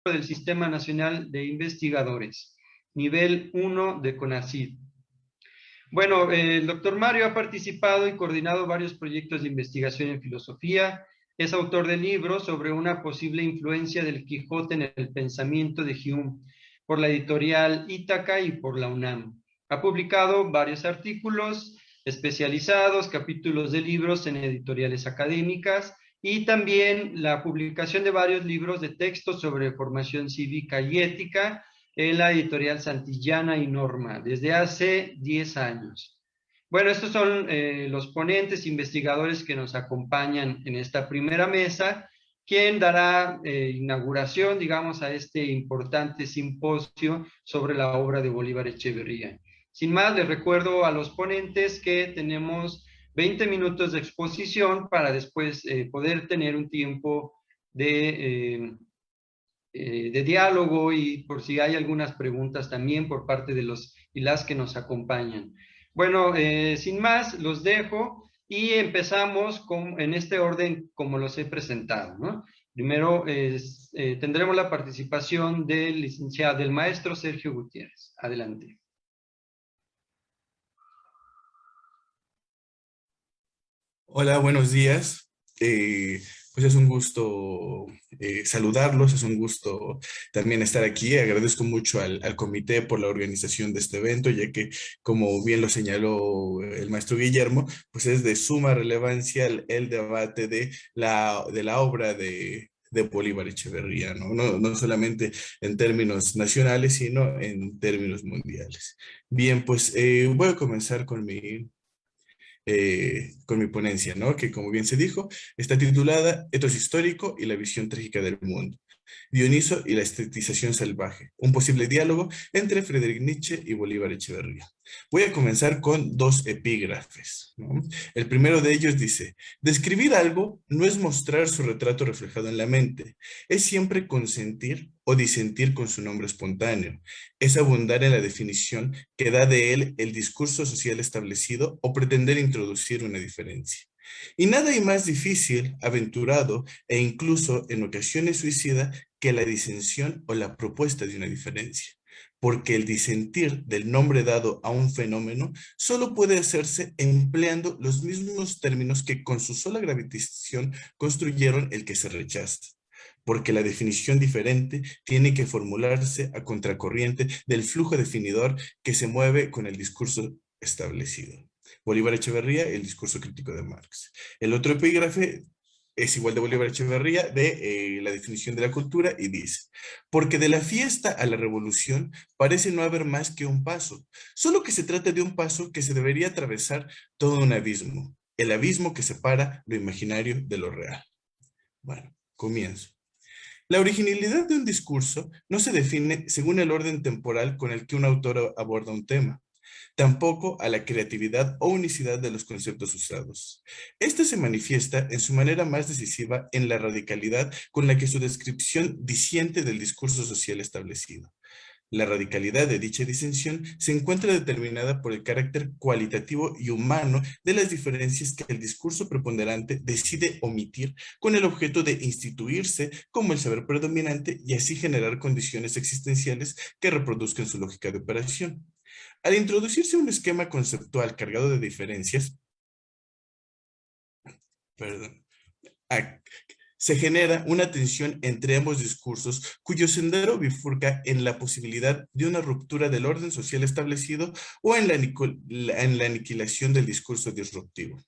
del Sistema Nacional de Investigadores, nivel 1 de CONACYT. Bueno, el doctor Mario ha participado y coordinado varios proyectos de investigación en filosofía. Es autor de libros sobre una posible influencia del Quijote en el pensamiento de Hume por la editorial Ítaca y por la UNAM. Ha publicado varios artículos especializados, capítulos de libros en editoriales académicas y también la publicación de varios libros de texto sobre formación cívica y ética en la editorial Santillana y Norma desde hace 10 años. Bueno, estos son los ponentes investigadores que nos acompañan en esta primera mesa, quien dará inauguración, digamos, a este importante simposio sobre la obra de Bolívar Echeverría. Sin más, les recuerdo a los ponentes que tenemos 20 minutos de exposición para después poder tener un tiempo de diálogo y por si hay algunas preguntas también por parte de los y las que nos acompañan. Bueno, sin más, los dejo y empezamos en este orden como los he presentado, ¿no? Primero tendremos la participación del licenciado, del maestro Sergio Gutiérrez. Adelante. Hola, buenos días. Pues es un gusto saludarlos, es un gusto también estar aquí. Agradezco mucho al comité por la organización de este evento, ya que, como bien lo señaló el maestro Guillermo, pues es de suma relevancia el debate de la obra de Bolívar Echeverría, ¿no? No solamente en términos nacionales, sino en términos mundiales. Bien, pues voy a comenzar con mi ponencia, ¿no? Que como bien se dijo, está titulada Etos histórico y la visión trágica del mundo. Dioniso y la estetización salvaje, un posible diálogo entre Friedrich Nietzsche y Bolívar Echeverría. Voy a comenzar con dos epígrafes, ¿no? El primero de ellos dice: describir algo no es mostrar su retrato reflejado en la mente, es siempre consentir o disentir con su nombre espontáneo, es abundar en la definición que da de él el discurso social establecido o pretender introducir una diferencia. Y nada hay más difícil, aventurado e incluso en ocasiones suicida que la disensión o la propuesta de una diferencia, porque el disentir del nombre dado a un fenómeno solo puede hacerse empleando los mismos términos que con su sola gravitación construyeron el que se rechaza, porque la definición diferente tiene que formularse a contracorriente del flujo definidor que se mueve con el discurso establecido. Bolívar Echeverría, el discurso crítico de Marx. El otro epígrafe es igual de Bolívar Echeverría, de la definición de la cultura, y dice: porque de la fiesta a la revolución parece no haber más que un paso, solo que se trata de un paso que se debería atravesar todo un abismo, el abismo que separa lo imaginario de lo real. Bueno, comienzo. La originalidad de un discurso no se define según el orden temporal con el que un autor aborda un tema, tampoco a la creatividad o unicidad de los conceptos usados. Esta se manifiesta en su manera más decisiva en la radicalidad con la que su descripción disiente del discurso social establecido. La radicalidad de dicha disensión se encuentra determinada por el carácter cualitativo y humano de las diferencias que el discurso preponderante decide omitir con el objeto de instituirse como el saber predominante y así generar condiciones existenciales que reproduzcan su lógica de operación. Al introducirse un esquema conceptual cargado de diferencias, perdón, ah, se genera una tensión entre ambos discursos cuyo sendero bifurca en la posibilidad de una ruptura del orden social establecido o en la aniquilación del discurso disruptivo.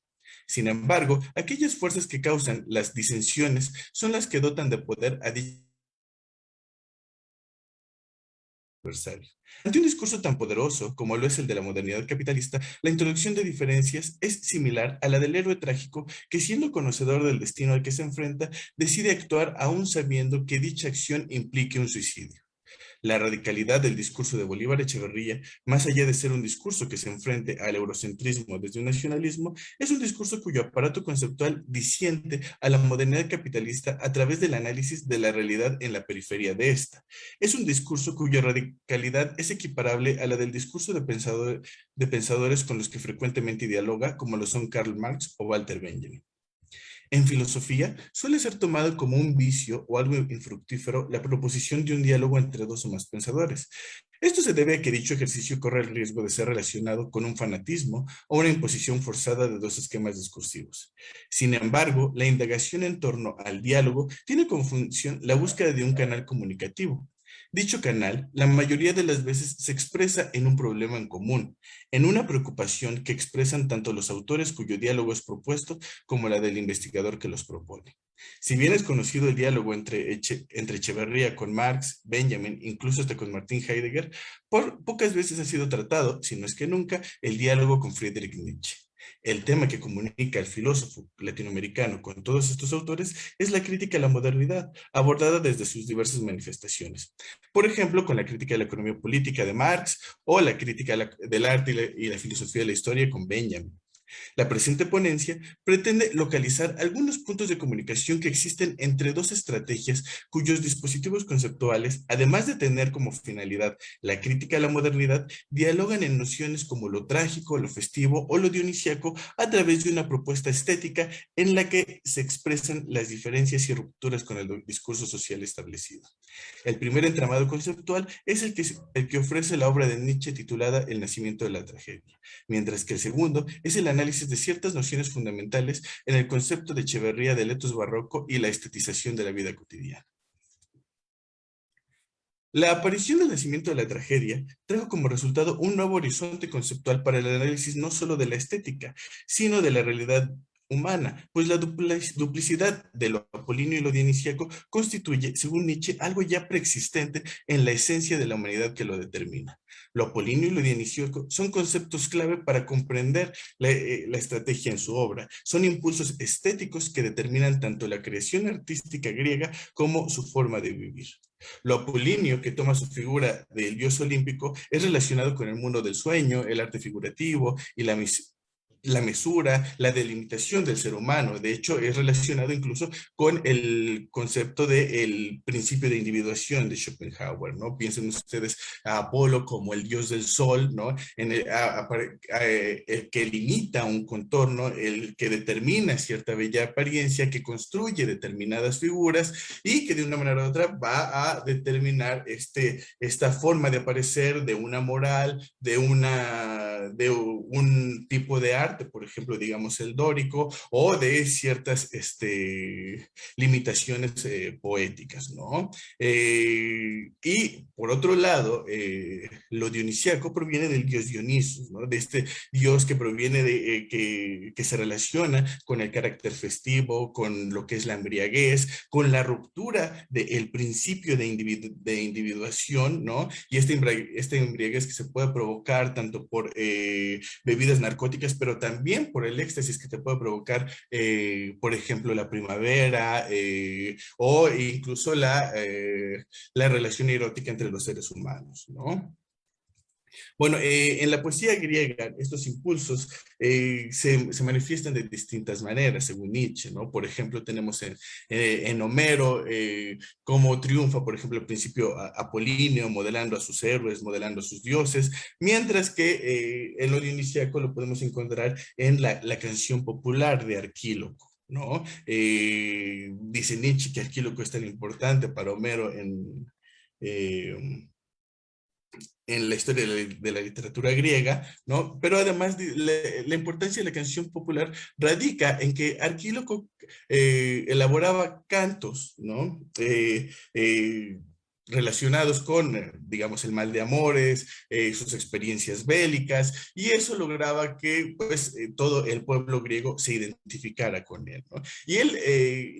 Sin embargo, aquellas fuerzas que causan las disensiones son las que dotan de poder a dicho adversario. Ante un discurso tan poderoso como lo es el de la modernidad capitalista, la introducción de diferencias es similar a la del héroe trágico que, siendo conocedor del destino al que se enfrenta, decide actuar aún sabiendo que dicha acción implique un suicidio. La radicalidad del discurso de Bolívar Echeverría, más allá de ser un discurso que se enfrente al eurocentrismo desde un nacionalismo, es un discurso cuyo aparato conceptual disiente a la modernidad capitalista a través del análisis de la realidad en la periferia de esta. Es un discurso cuya radicalidad es equiparable a la del discurso de pensadores con los que frecuentemente dialoga, como lo son Karl Marx o Walter Benjamin. En filosofía, suele ser tomado como un vicio o algo infructífero la proposición de un diálogo entre dos o más pensadores. Esto se debe a que dicho ejercicio corre el riesgo de ser relacionado con un fanatismo o una imposición forzada de dos esquemas discursivos. Sin embargo, la indagación en torno al diálogo tiene como función la búsqueda de un canal comunicativo. Dicho canal, la mayoría de las veces se expresa en un problema en común, en una preocupación que expresan tanto los autores cuyo diálogo es propuesto como la del investigador que los propone. Si bien es conocido el diálogo entre Echeverría con Marx, Benjamin, incluso hasta con Martin Heidegger, pocas veces ha sido tratado, si no es que nunca, el diálogo con Friedrich Nietzsche. El tema que comunica el filósofo latinoamericano con todos estos autores es la crítica a la modernidad, abordada desde sus diversas manifestaciones. Por ejemplo, con la crítica de la economía política de Marx o la crítica del arte y la filosofía de la historia con Benjamin. La presente ponencia pretende localizar algunos puntos de comunicación que existen entre dos estrategias cuyos dispositivos conceptuales, además de tener como finalidad la crítica a la modernidad, dialogan en nociones como lo trágico, lo festivo o lo dionisíaco a través de una propuesta estética en la que se expresan las diferencias y rupturas con el discurso social establecido. El primer entramado conceptual es el que ofrece la obra de Nietzsche titulada El nacimiento de la tragedia, mientras que el segundo es el análisis de ciertas nociones fundamentales en el concepto de Echeverría del etos barroco y la estetización de la vida cotidiana. La aparición del nacimiento de la tragedia trajo como resultado un nuevo horizonte conceptual para el análisis no solo de la estética, sino de la realidad humana, pues la duplicidad de lo apolíneo y lo dionisíaco constituye, según Nietzsche, algo ya preexistente en la esencia de la humanidad que lo determina. Lo apolíneo y lo dionisíaco son conceptos clave para comprender la estrategia en su obra. Son impulsos estéticos que determinan tanto la creación artística griega como su forma de vivir. Lo apolíneo, que toma su figura del dios olímpico, es relacionado con el mundo del sueño, el arte figurativo y la mesura, la delimitación del ser humano. De hecho, es relacionado incluso con el concepto del principio de individuación de Schopenhauer, ¿no? Piensen ustedes a Apolo como el dios del sol, ¿no? El que limita un contorno, el que determina cierta bella apariencia, que construye determinadas figuras y que de una manera u otra va a determinar esta forma de aparecer de una moral, de un tipo de arte, por ejemplo, digamos el dórico, o de ciertas limitaciones poéticas, ¿no? Y por otro lado, lo dionisíaco proviene del dios Dioniso, ¿no? De este dios que proviene que se relaciona con el carácter festivo, con lo que es la embriaguez, con la ruptura del principio de individuación, ¿no? Y esta embriaguez que se puede provocar tanto por bebidas narcóticas, pero también por el éxtasis que te puede provocar, por ejemplo, la primavera o incluso la relación erótica entre los seres humanos, ¿no? Bueno, en la poesía griega, estos impulsos se manifiestan de distintas maneras, según Nietzsche, ¿no? Por ejemplo, tenemos en Homero cómo triunfa, por ejemplo, el principio apolíneo, modelando a sus héroes, modelando a sus dioses, mientras que en lo dionisíaco lo podemos encontrar en la canción popular de Arquíloco, ¿no? Dice Nietzsche que Arquíloco es tan importante para Homero eh, en la historia de la literatura griega, ¿no? Pero además la importancia de la canción popular radica en que Arquíloco elaboraba cantos, ¿no? Relacionados con, digamos, el mal de amores, sus experiencias bélicas, y eso lograba que, pues, todo el pueblo griego se identificara con él, ¿no? Y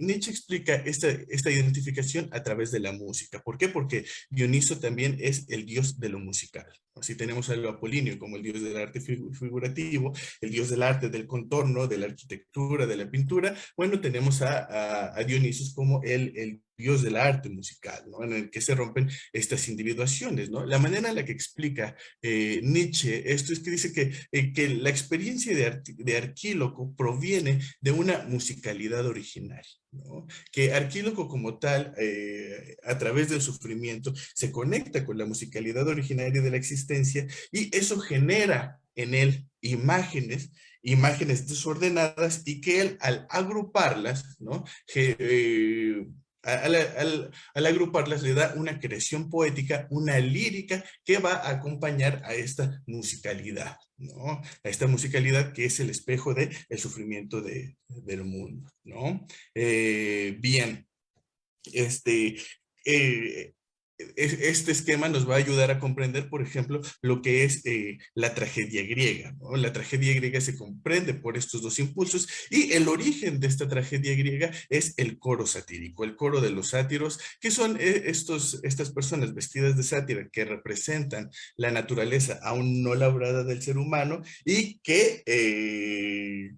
Nietzsche explica esta identificación a través de la música. ¿Por qué? Porque Dioniso también es el dios de lo musical. Así tenemos a Apolíneo como el dios del arte figurativo, el dios del arte del contorno, de la arquitectura, de la pintura. Bueno, tenemos a Dionisos como el dios del arte musical, ¿no? En el que se rompen estas individuaciones, ¿no? La manera en la que explica Nietzsche esto es que dice que la experiencia de Arquíloco proviene de una musicalidad originaria, ¿no? Que Arquíloco como tal, a través del sufrimiento, se conecta con la musicalidad originaria de la existencia y eso genera en él imágenes imágenes desordenadas y que él al agruparlas, ¿no? Al agruparlas le da una creación poética, una lírica que va a acompañar a esta musicalidad, ¿no? A esta musicalidad que es el espejo del sufrimiento del mundo, ¿no? Bien, este, eh, este esquema nos va a ayudar a comprender, por ejemplo, lo que es la tragedia griega, ¿no? La tragedia griega se comprende por estos dos impulsos y el origen de esta tragedia griega es el coro satírico, el coro de los sátiros, que son estas personas vestidas de sátira que representan la naturaleza aún no labrada del ser humano y que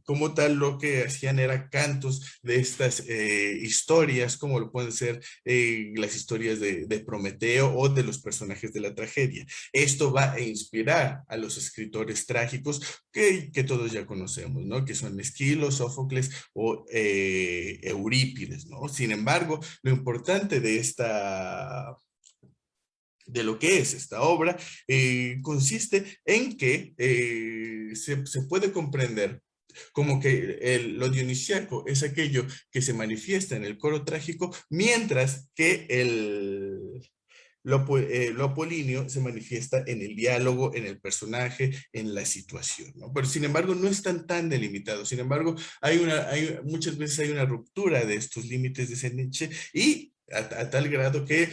como tal lo que hacían era cantos de estas historias, como lo pueden ser las historias de Prometeo o de los personajes de la tragedia. Esto va a inspirar a los escritores trágicos que todos ya conocemos, ¿no? Que son Esquilo, Sófocles o Eurípides, ¿no? Sin embargo, lo importante de lo que es esta obra consiste en que se puede comprender como que lo dionisíaco es aquello que se manifiesta en el coro trágico, mientras que lo apolíneo se manifiesta en el diálogo, en el personaje, en la situación, ¿no? Pero sin embargo no están tan delimitados. Sin embargo, muchas veces hay una ruptura de estos límites de ese Nietzsche y a tal grado que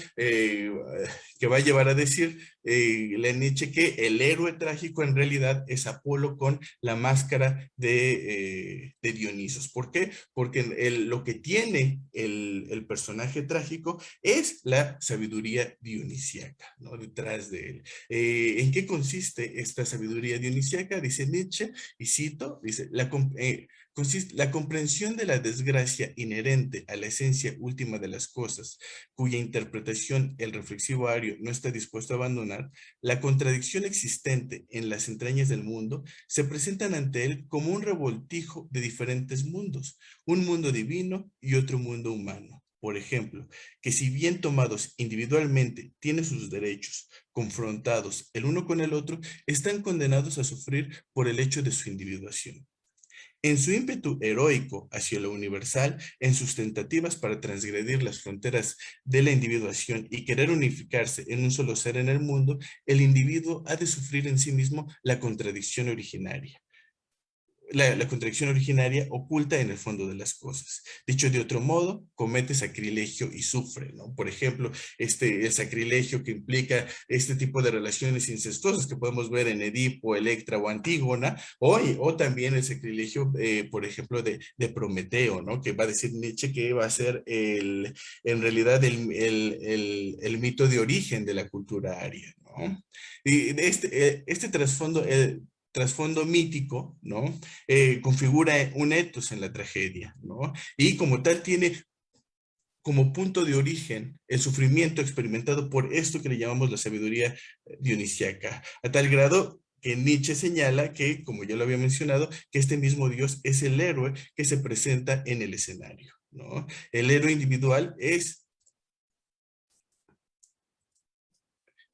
va a llevar a decir la Nietzsche que el héroe trágico en realidad es Apolo con la máscara de Dionisos. ¿Por qué? Porque lo que tiene el personaje trágico es la sabiduría dionisíaca, ¿no? Detrás de él. ¿En qué consiste esta sabiduría dionisíaca? Dice Nietzsche, y cito, dice, consiste la comprensión de la desgracia inherente a la esencia última de las cosas, cuya interpretación el reflexivo ario no está dispuesto a abandonar, la contradicción existente en las entrañas del mundo, se presentan ante él como un revoltijo de diferentes mundos, un mundo divino y otro mundo humano. Por ejemplo, que si bien tomados individualmente tienen sus derechos, confrontados el uno con el otro, están condenados a sufrir por el hecho de su individuación. En su ímpetu heroico hacia lo universal, en sus tentativas para transgredir las fronteras de la individuación y querer unificarse en un solo ser en el mundo, el individuo ha de sufrir en sí mismo la contradicción originaria. La contradicción originaria oculta en el fondo de las cosas. Dicho de otro modo, comete sacrilegio y sufre, ¿no? Por ejemplo, el sacrilegio que implica este tipo de relaciones incestuosas que podemos ver en Edipo, Electra o Antígona, o también el sacrilegio, por ejemplo, de Prometeo, ¿no? Que va a decir Nietzsche que va a ser en realidad el mito de origen de la cultura aria, ¿no? Y de este trasfondo mítico, ¿no? Configura un etos en la tragedia, ¿no? Y como tal tiene como punto de origen el sufrimiento experimentado por esto que le llamamos la sabiduría dionisíaca, a tal grado que Nietzsche señala que, como ya lo había mencionado, que este mismo Dios es el héroe que se presenta en el escenario, ¿no? El héroe individual es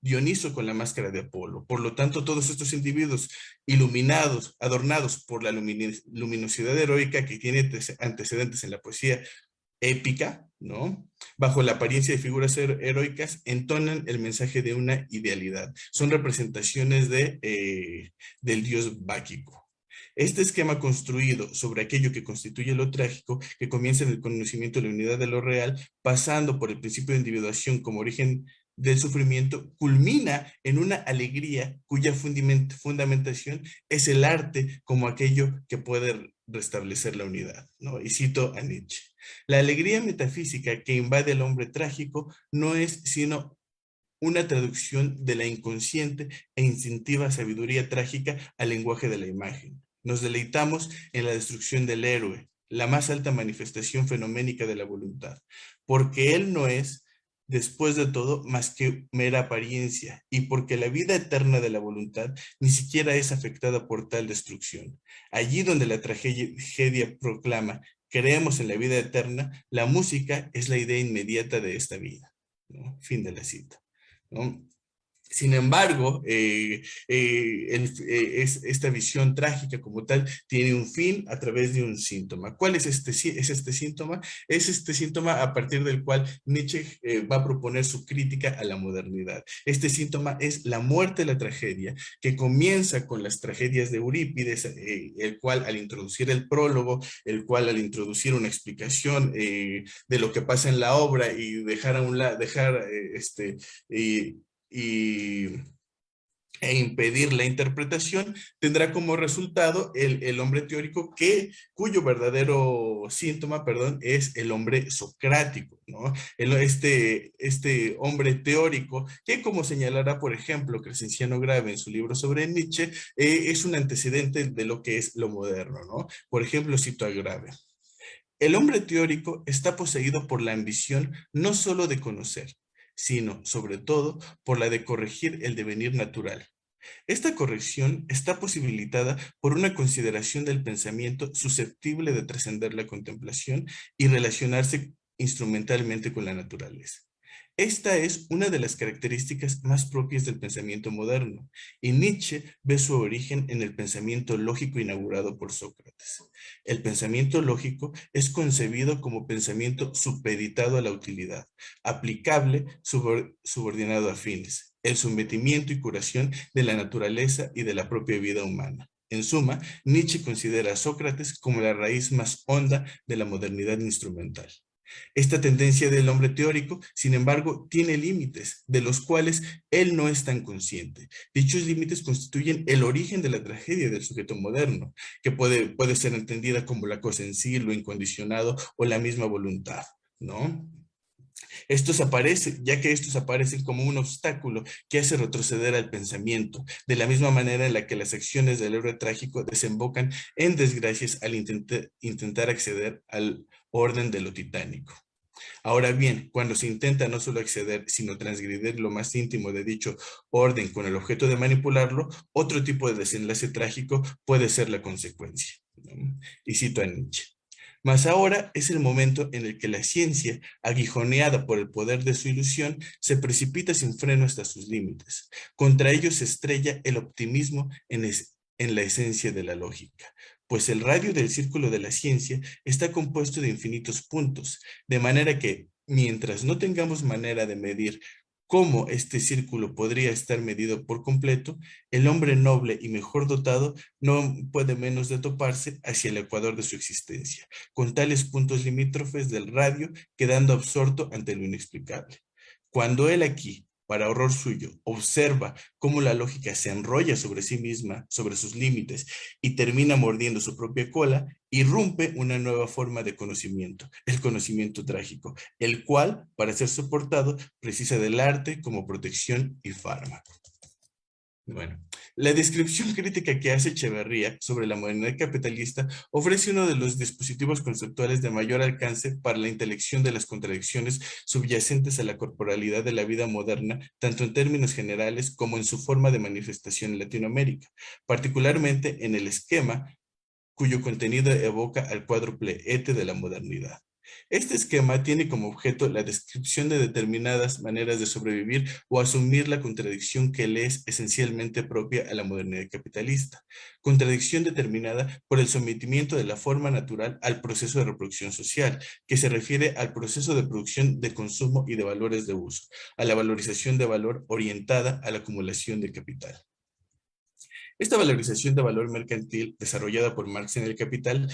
Dioniso con la máscara de Apolo. Por lo tanto, todos estos individuos iluminados, adornados por la luminosidad heroica que tiene antecedentes en la poesía épica, ¿no? Bajo la apariencia de figuras heroicas, entonan el mensaje de una idealidad. Son representaciones del dios báquico. Este esquema construido sobre aquello que constituye lo trágico, que comienza en el conocimiento de la unidad de lo real, pasando por el principio de individuación como origen del sufrimiento, culmina en una alegría cuya fundamentación es el arte como aquello que puede restablecer la unidad, ¿no? Y cito a Nietzsche. La alegría metafísica que invade al hombre trágico no es sino una traducción de la inconsciente e instintiva sabiduría trágica al lenguaje de la imagen. Nos deleitamos en la destrucción del héroe, la más alta manifestación fenoménica de la voluntad, porque él no es, después de todo, más que mera apariencia, y porque la vida eterna de la voluntad ni siquiera es afectada por tal destrucción. Allí donde la tragedia proclama creemos en la vida eterna, la música es la idea inmediata de esta vida, ¿no? Fin de la cita, ¿no? Sin embargo, esta visión trágica como tal tiene un fin a través de un síntoma. ¿Cuál es este síntoma? Es este síntoma a partir del cual Nietzsche va a proponer su crítica a la modernidad. Este síntoma es la muerte de la tragedia, que comienza con las tragedias de Eurípides, el cual al introducir el prólogo, el cual al introducir una explicación de lo que pasa en la obra y dejar a un lado, y, e impedir la interpretación, tendrá como resultado el hombre teórico cuyo verdadero síntoma, perdón, es el hombre socrático, ¿no? Este hombre teórico, que como señalará, por ejemplo, Crescenciano Grave en su libro sobre Nietzsche, es un antecedente de lo que es lo moderno, ¿no? Por ejemplo, cito a Grave. El hombre teórico está poseído por la ambición no solo de conocer, sino, sobre todo, por la de corregir el devenir natural. Esta corrección está posibilitada por una consideración del pensamiento susceptible de trascender la contemplación y relacionarse instrumentalmente con la naturaleza. Esta es una de las características más propias del pensamiento moderno, y Nietzsche ve su origen en el pensamiento lógico inaugurado por Sócrates. El pensamiento lógico es concebido como pensamiento supeditado a la utilidad, aplicable, subordinado a fines, el sometimiento y curación de la naturaleza y de la propia vida humana. En suma, Nietzsche considera a Sócrates como la raíz más honda de la modernidad instrumental. Esta tendencia del hombre teórico, sin embargo, tiene límites, de los cuales él no es tan consciente. Dichos límites constituyen el origen de la tragedia del sujeto moderno, que puede ser entendida como la cosa en sí, lo incondicionado o la misma voluntad, ¿no? Ya que estos aparecen como un obstáculo que hace retroceder al pensamiento, de la misma manera en la que las acciones del héroe trágico desembocan en desgracias al intentar acceder al orden de lo titánico. Ahora bien, cuando se intenta no solo acceder, sino transgredir lo más íntimo de dicho orden con el objeto de manipularlo, otro tipo de desenlace trágico puede ser la consecuencia, ¿no? Y cito a Nietzsche. Mas ahora es el momento en el que la ciencia, aguijoneada por el poder de su ilusión, se precipita sin freno hasta sus límites. Contra ellos se estrella el optimismo en la esencia de la lógica, pues el radio del círculo de la ciencia está compuesto de infinitos puntos, de manera que, mientras no tengamos manera de medir cómo este círculo podría estar medido por completo, el hombre noble y mejor dotado no puede menos de toparse hacia el ecuador de su existencia, con tales puntos limítrofes del radio, quedando absorto ante lo inexplicable. Cuando él aquí, para horror suyo, observa cómo la lógica se enrolla sobre sí misma, sobre sus límites, y termina mordiendo su propia cola, irrumpe una nueva forma de conocimiento, el conocimiento trágico, el cual, para ser soportado, precisa del arte como protección y fármaco. Bueno, la descripción crítica que hace Echeverría sobre la modernidad capitalista ofrece uno de los dispositivos conceptuales de mayor alcance para la intelección de las contradicciones subyacentes a la corporalidad de la vida moderna, tanto en términos generales como en su forma de manifestación en Latinoamérica, particularmente en el esquema cuyo contenido evoca al cuádruple ete de la modernidad. Este esquema tiene como objeto la descripción de determinadas maneras de sobrevivir o asumir la contradicción que le es esencialmente propia a la modernidad capitalista, contradicción determinada por el sometimiento de la forma natural al proceso de reproducción social, que se refiere al proceso de producción de consumo y de valores de uso, a la valorización de valor orientada a la acumulación de capital. Esta valorización de valor mercantil, desarrollada por Marx en El Capital,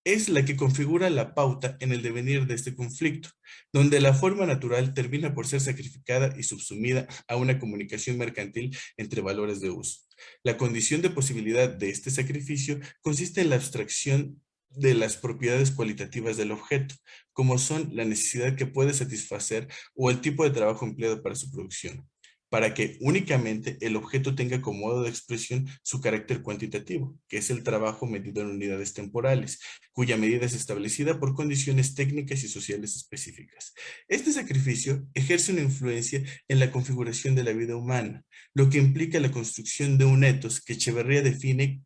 es la que configura la pauta en el devenir de este conflicto, donde la forma natural termina por ser sacrificada y subsumida a una comunicación mercantil entre valores de uso. La condición de posibilidad de este sacrificio consiste en la abstracción de las propiedades cualitativas del objeto, como son la necesidad que puede satisfacer o el tipo de trabajo empleado para su producción, para que únicamente el objeto tenga como modo de expresión su carácter cuantitativo, que es el trabajo medido en unidades temporales, cuya medida es establecida por condiciones técnicas y sociales específicas. Este sacrificio ejerce una influencia en la configuración de la vida humana, lo que implica la construcción de un etos que Echeverría define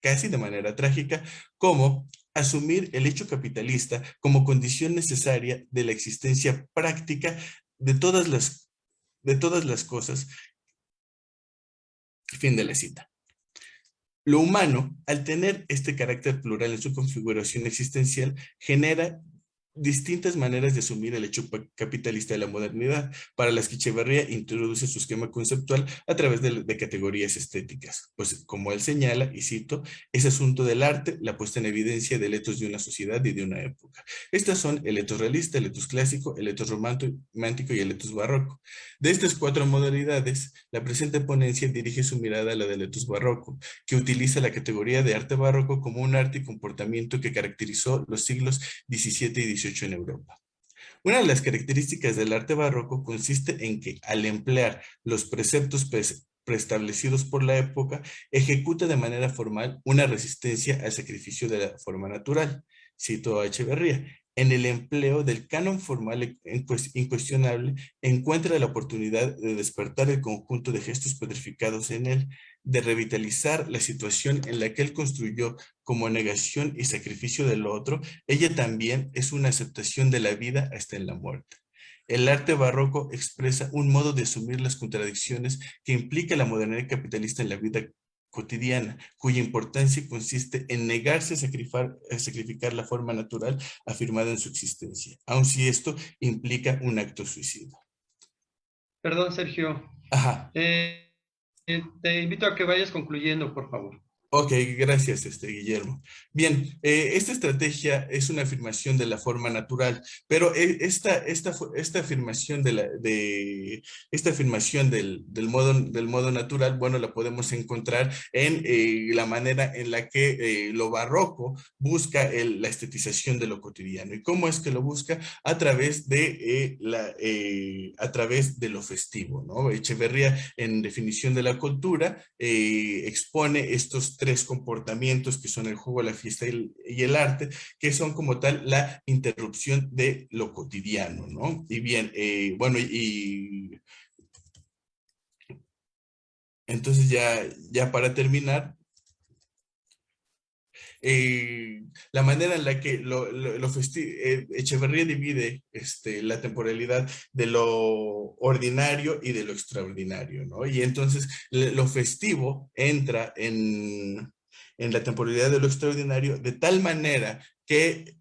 casi de manera trágica como asumir el hecho capitalista como condición necesaria de la existencia práctica de todas las cosas Fin de la cita. Lo humano, al tener este carácter plural en su configuración existencial, genera distintas maneras de asumir el hecho capitalista de la modernidad, para las que Echeverría introduce su esquema conceptual a través de categorías estéticas. Pues como él señala, y cito, es asunto del arte la puesta en evidencia de etos de una sociedad y de una época. Estas son el etos realista, el etos clásico, el etos romántico y el etos barroco. De estas cuatro modalidades, la presente ponencia dirige su mirada a la del etos barroco, que utiliza la categoría de arte barroco como un arte y comportamiento que caracterizó los siglos XVII y XVIII en Europa. Una de las características del arte barroco consiste en que, al emplear los preceptos preestablecidos por la época, ejecuta de manera formal una resistencia al sacrificio de la forma natural. Cito a Echeverría. En el empleo del canon formal incuestionable, encuentra la oportunidad de despertar el conjunto de gestos petrificados en él, de revitalizar la situación en la que él construyó como negación y sacrificio del otro. Ella también es una aceptación de la vida hasta en la muerte. El arte barroco expresa un modo de asumir las contradicciones que implica la modernidad capitalista en la vida cotidiana, cuya importancia consiste en negarse a sacrificar la forma natural afirmada en su existencia, aun si esto implica un acto suicida. Perdón, Sergio. Ajá. Te invito a que vayas concluyendo, por favor. Ok, gracias, Guillermo. Bien, esta estrategia es una afirmación de la forma natural, pero esta afirmación esta afirmación del modo natural, bueno, la podemos encontrar en la manera en la que lo barroco busca la estetización de lo cotidiano. ¿Y cómo es que lo busca? A través de lo festivo, ¿no? Echeverría, en definición de la cultura, expone estos tres comportamientos que son el juego, la fiesta y el arte, que son como tal la interrupción de lo cotidiano, ¿no? Y bien, bueno, y entonces ya para terminar, la manera en la que Echeverría divide la temporalidad de lo ordinario y de lo extraordinario, ¿no? Y entonces lo festivo entra en la temporalidad de lo extraordinario de tal manera que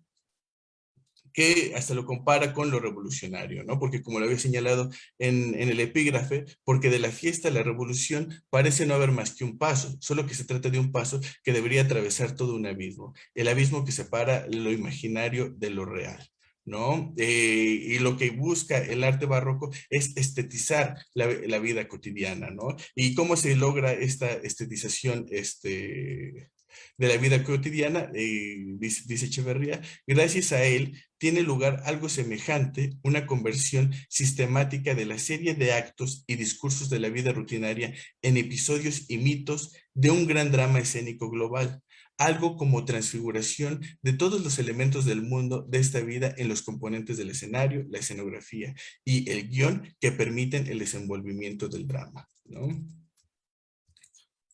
hasta lo compara con lo revolucionario, ¿no? Porque como lo había señalado en el epígrafe, porque de la fiesta a la revolución parece no haber más que un paso, solo que se trata de un paso que debería atravesar todo un abismo, el abismo que separa lo imaginario de lo real. ¿No? Y lo que busca el arte barroco es estetizar la vida cotidiana, ¿no? Y cómo se logra esta estetización de la vida cotidiana, dice Echeverría, gracias a él tiene lugar algo semejante, una conversión sistemática de la serie de actos y discursos de la vida rutinaria en episodios y mitos de un gran drama escénico global, algo como transfiguración de todos los elementos del mundo de esta vida en los componentes del escenario, la escenografía y el guión que permiten el desenvolvimiento del drama, ¿no?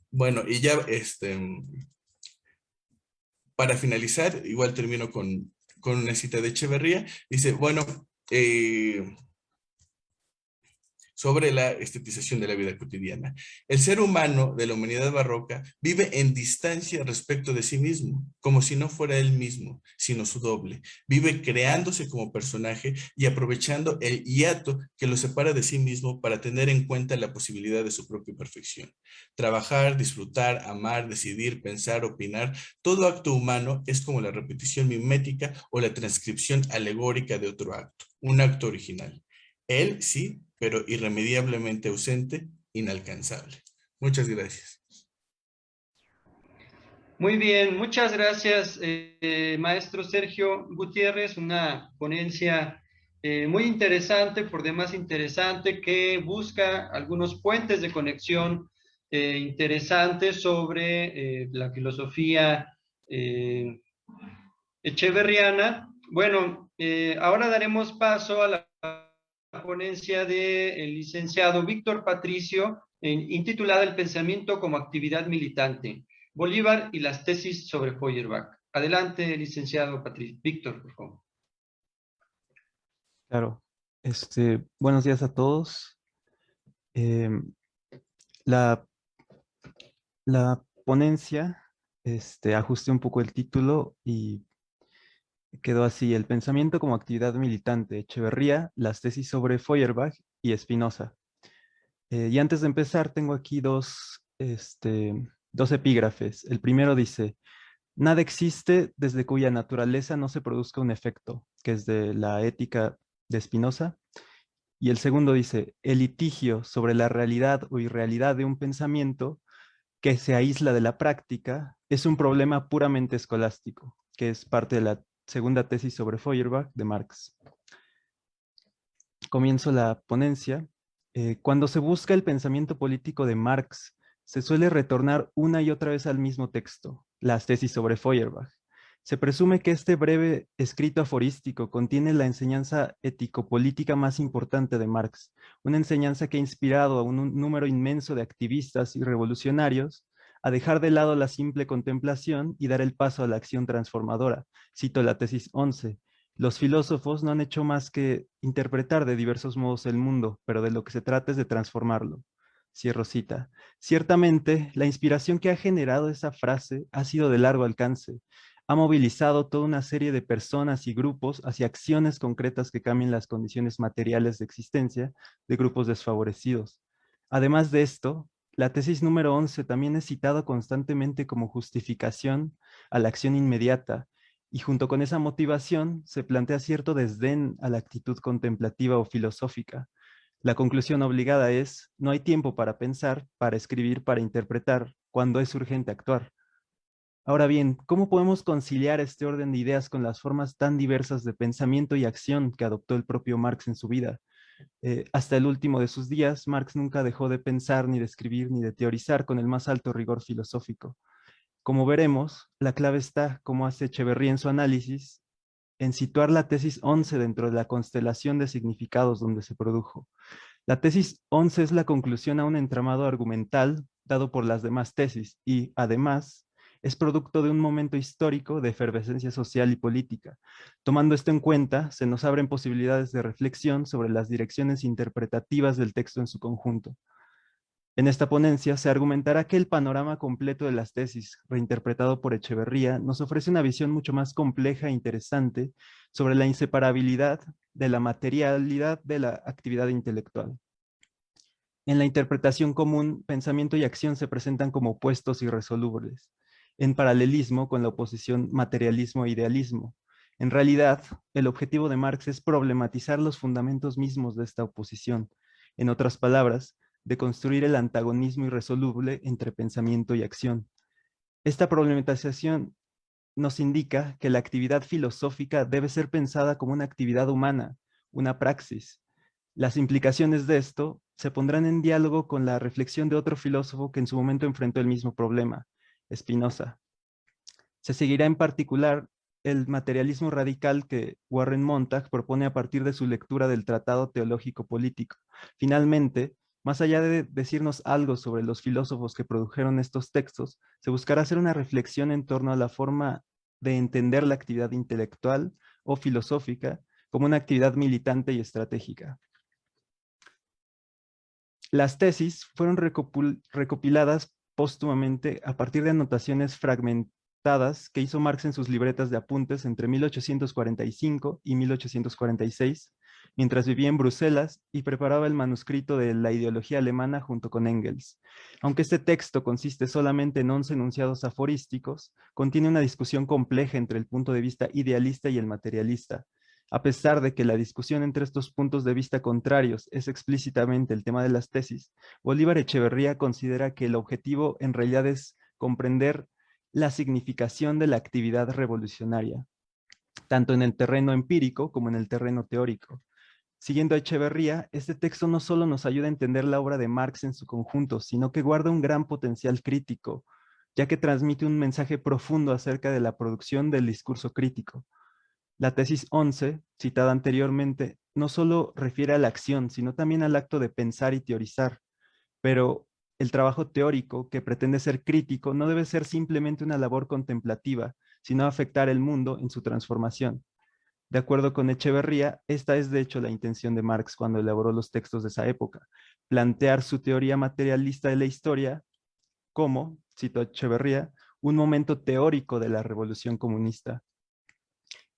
Bueno, y ya para finalizar, igual termino con una cita de Echeverría. Dice, bueno, sobre la estetización de la vida cotidiana. El ser humano de la humanidad barroca vive en distancia respecto de sí mismo, como si no fuera él mismo, sino su doble. Vive creándose como personaje y aprovechando el hiato que lo separa de sí mismo para tener en cuenta la posibilidad de su propia perfección. Trabajar, disfrutar, amar, decidir, pensar, opinar, todo acto humano es como la repetición mimética o la transcripción alegórica de otro acto, un acto original. Él sí, pero irremediablemente ausente, inalcanzable. Muchas gracias. Muy bien, muchas gracias, maestro Sergio Gutiérrez. Una ponencia muy interesante, por demás interesante, que busca algunos puentes de conexión interesantes sobre la filosofía echeverriana. Bueno, ahora daremos paso a la ponencia del licenciado Víctor Patricio, intitulada El pensamiento como actividad militante, Bolívar y las tesis sobre Feuerbach. Adelante, licenciado Patricio. Víctor, por favor. Claro. Buenos días a todos. Eh, la La ponencia, ajusté un poco el título y quedó así: el pensamiento como actividad militante, Echeverría, las tesis sobre Feuerbach y Spinoza. Y antes de empezar, tengo aquí dos epígrafes. El primero dice: nada existe desde cuya naturaleza no se produzca un efecto, que es de la Ética de Spinoza. Y el segundo dice: el litigio sobre la realidad o irrealidad de un pensamiento que se aísla de la práctica es un problema puramente escolástico, que es parte de la segunda tesis sobre Feuerbach de Marx. Comienzo la ponencia. Cuando se busca el pensamiento político de Marx, se suele retornar una y otra vez al mismo texto, las tesis sobre Feuerbach. Se presume que este breve escrito aforístico contiene la enseñanza ético-política más importante de Marx, una enseñanza que ha inspirado a un número inmenso de activistas y revolucionarios a dejar de lado la simple contemplación y dar el paso a la acción transformadora. Cito la tesis 11: los filósofos no han hecho más que interpretar de diversos modos el mundo, pero de lo que se trata es de transformarlo. Cierro cita. Ciertamente, la inspiración que ha generado esa frase ha sido de largo alcance. Ha movilizado toda una serie de personas y grupos hacia acciones concretas que cambien las condiciones materiales de existencia de grupos desfavorecidos. Además de esto, la tesis número 11 también es citada constantemente como justificación a la acción inmediata, y junto con esa motivación se plantea cierto desdén a la actitud contemplativa o filosófica. La conclusión obligada es: no hay tiempo para pensar, para escribir, para interpretar, cuando es urgente actuar. Ahora bien, ¿cómo podemos conciliar este orden de ideas con las formas tan diversas de pensamiento y acción que adoptó el propio Marx en su vida? Hasta el último de sus días, Marx nunca dejó de pensar, ni de escribir, ni de teorizar con el más alto rigor filosófico. Como veremos, la clave está, como hace Echeverría en su análisis, en situar la tesis 11 dentro de la constelación de significados donde se produjo. La tesis 11 es la conclusión a un entramado argumental dado por las demás tesis y, además, es producto de un momento histórico de efervescencia social y política. Tomando esto en cuenta, se nos abren posibilidades de reflexión sobre las direcciones interpretativas del texto en su conjunto. En esta ponencia se argumentará que el panorama completo de las tesis, reinterpretado por Echeverría, nos ofrece una visión mucho más compleja e interesante sobre la inseparabilidad de la materialidad de la actividad intelectual. En la interpretación común, pensamiento y acción se presentan como opuestos irresolubles, en paralelismo con la oposición materialismo-idealismo. En realidad, el objetivo de Marx es problematizar los fundamentos mismos de esta oposición. En otras palabras, de construir el antagonismo irresoluble entre pensamiento y acción. Esta problematización nos indica que la actividad filosófica debe ser pensada como una actividad humana, una praxis. Las implicaciones de esto se pondrán en diálogo con la reflexión de otro filósofo que en su momento enfrentó el mismo problema, Spinoza. Se seguirá en particular el materialismo radical que Warren Montag propone a partir de su lectura del Tratado Teológico Político. Finalmente, más allá de decirnos algo sobre los filósofos que produjeron estos textos, se buscará hacer una reflexión en torno a la forma de entender la actividad intelectual o filosófica como una actividad militante y estratégica. Las tesis fueron recopiladas póstumamente a partir de anotaciones fragmentadas que hizo Marx en sus libretas de apuntes entre 1845 y 1846, mientras vivía en Bruselas y preparaba el manuscrito de La ideología alemana junto con Engels. Aunque este texto consiste solamente en 11 enunciados aforísticos, contiene una discusión compleja entre el punto de vista idealista y el materialista. A pesar de que la discusión entre estos puntos de vista contrarios es explícitamente el tema de las tesis, Bolívar Echeverría considera que el objetivo en realidad es comprender la significación de la actividad revolucionaria, tanto en el terreno empírico como en el terreno teórico. Siguiendo a Echeverría, este texto no solo nos ayuda a entender la obra de Marx en su conjunto, sino que guarda un gran potencial crítico, ya que transmite un mensaje profundo acerca de la producción del discurso crítico. La tesis 11, citada anteriormente, no solo refiere a la acción, sino también al acto de pensar y teorizar, pero el trabajo teórico, que pretende ser crítico, no debe ser simplemente una labor contemplativa, sino afectar el mundo en su transformación. De acuerdo con Echeverría, esta es de hecho la intención de Marx cuando elaboró los textos de esa época: plantear su teoría materialista de la historia como, cito a Echeverría, un momento teórico de la revolución comunista.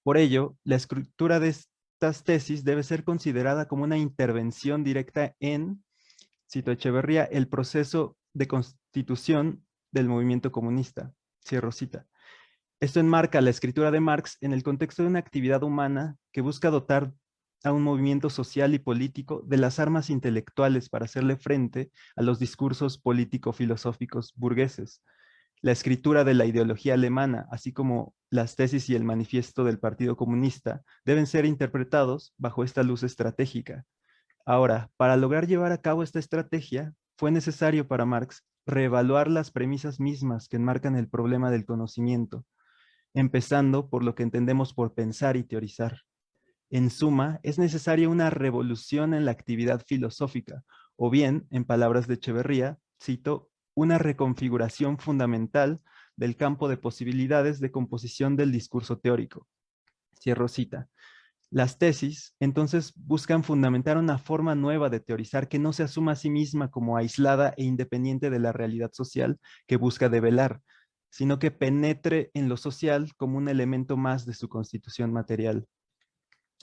Por ello, la escritura de estas tesis debe ser considerada como una intervención directa en, cito a Echeverría, el proceso de constitución del movimiento comunista. Cierro cita. Esto enmarca la escritura de Marx en el contexto de una actividad humana que busca dotar a un movimiento social y político de las armas intelectuales para hacerle frente a los discursos político-filosóficos burgueses. La escritura de la ideología alemana, así como las tesis y el manifiesto del Partido Comunista, deben ser interpretados bajo esta luz estratégica. Ahora, para lograr llevar a cabo esta estrategia, fue necesario para Marx reevaluar las premisas mismas que enmarcan el problema del conocimiento, empezando por lo que entendemos por pensar y teorizar. En suma, es necesaria una revolución en la actividad filosófica, o bien, en palabras de Echeverría, cito, una reconfiguración fundamental del campo de posibilidades de composición del discurso teórico. Cierro cita. Las tesis, entonces, buscan fundamentar una forma nueva de teorizar que no se asuma a sí misma como aislada e independiente de la realidad social que busca develar, sino que penetre en lo social como un elemento más de su constitución material.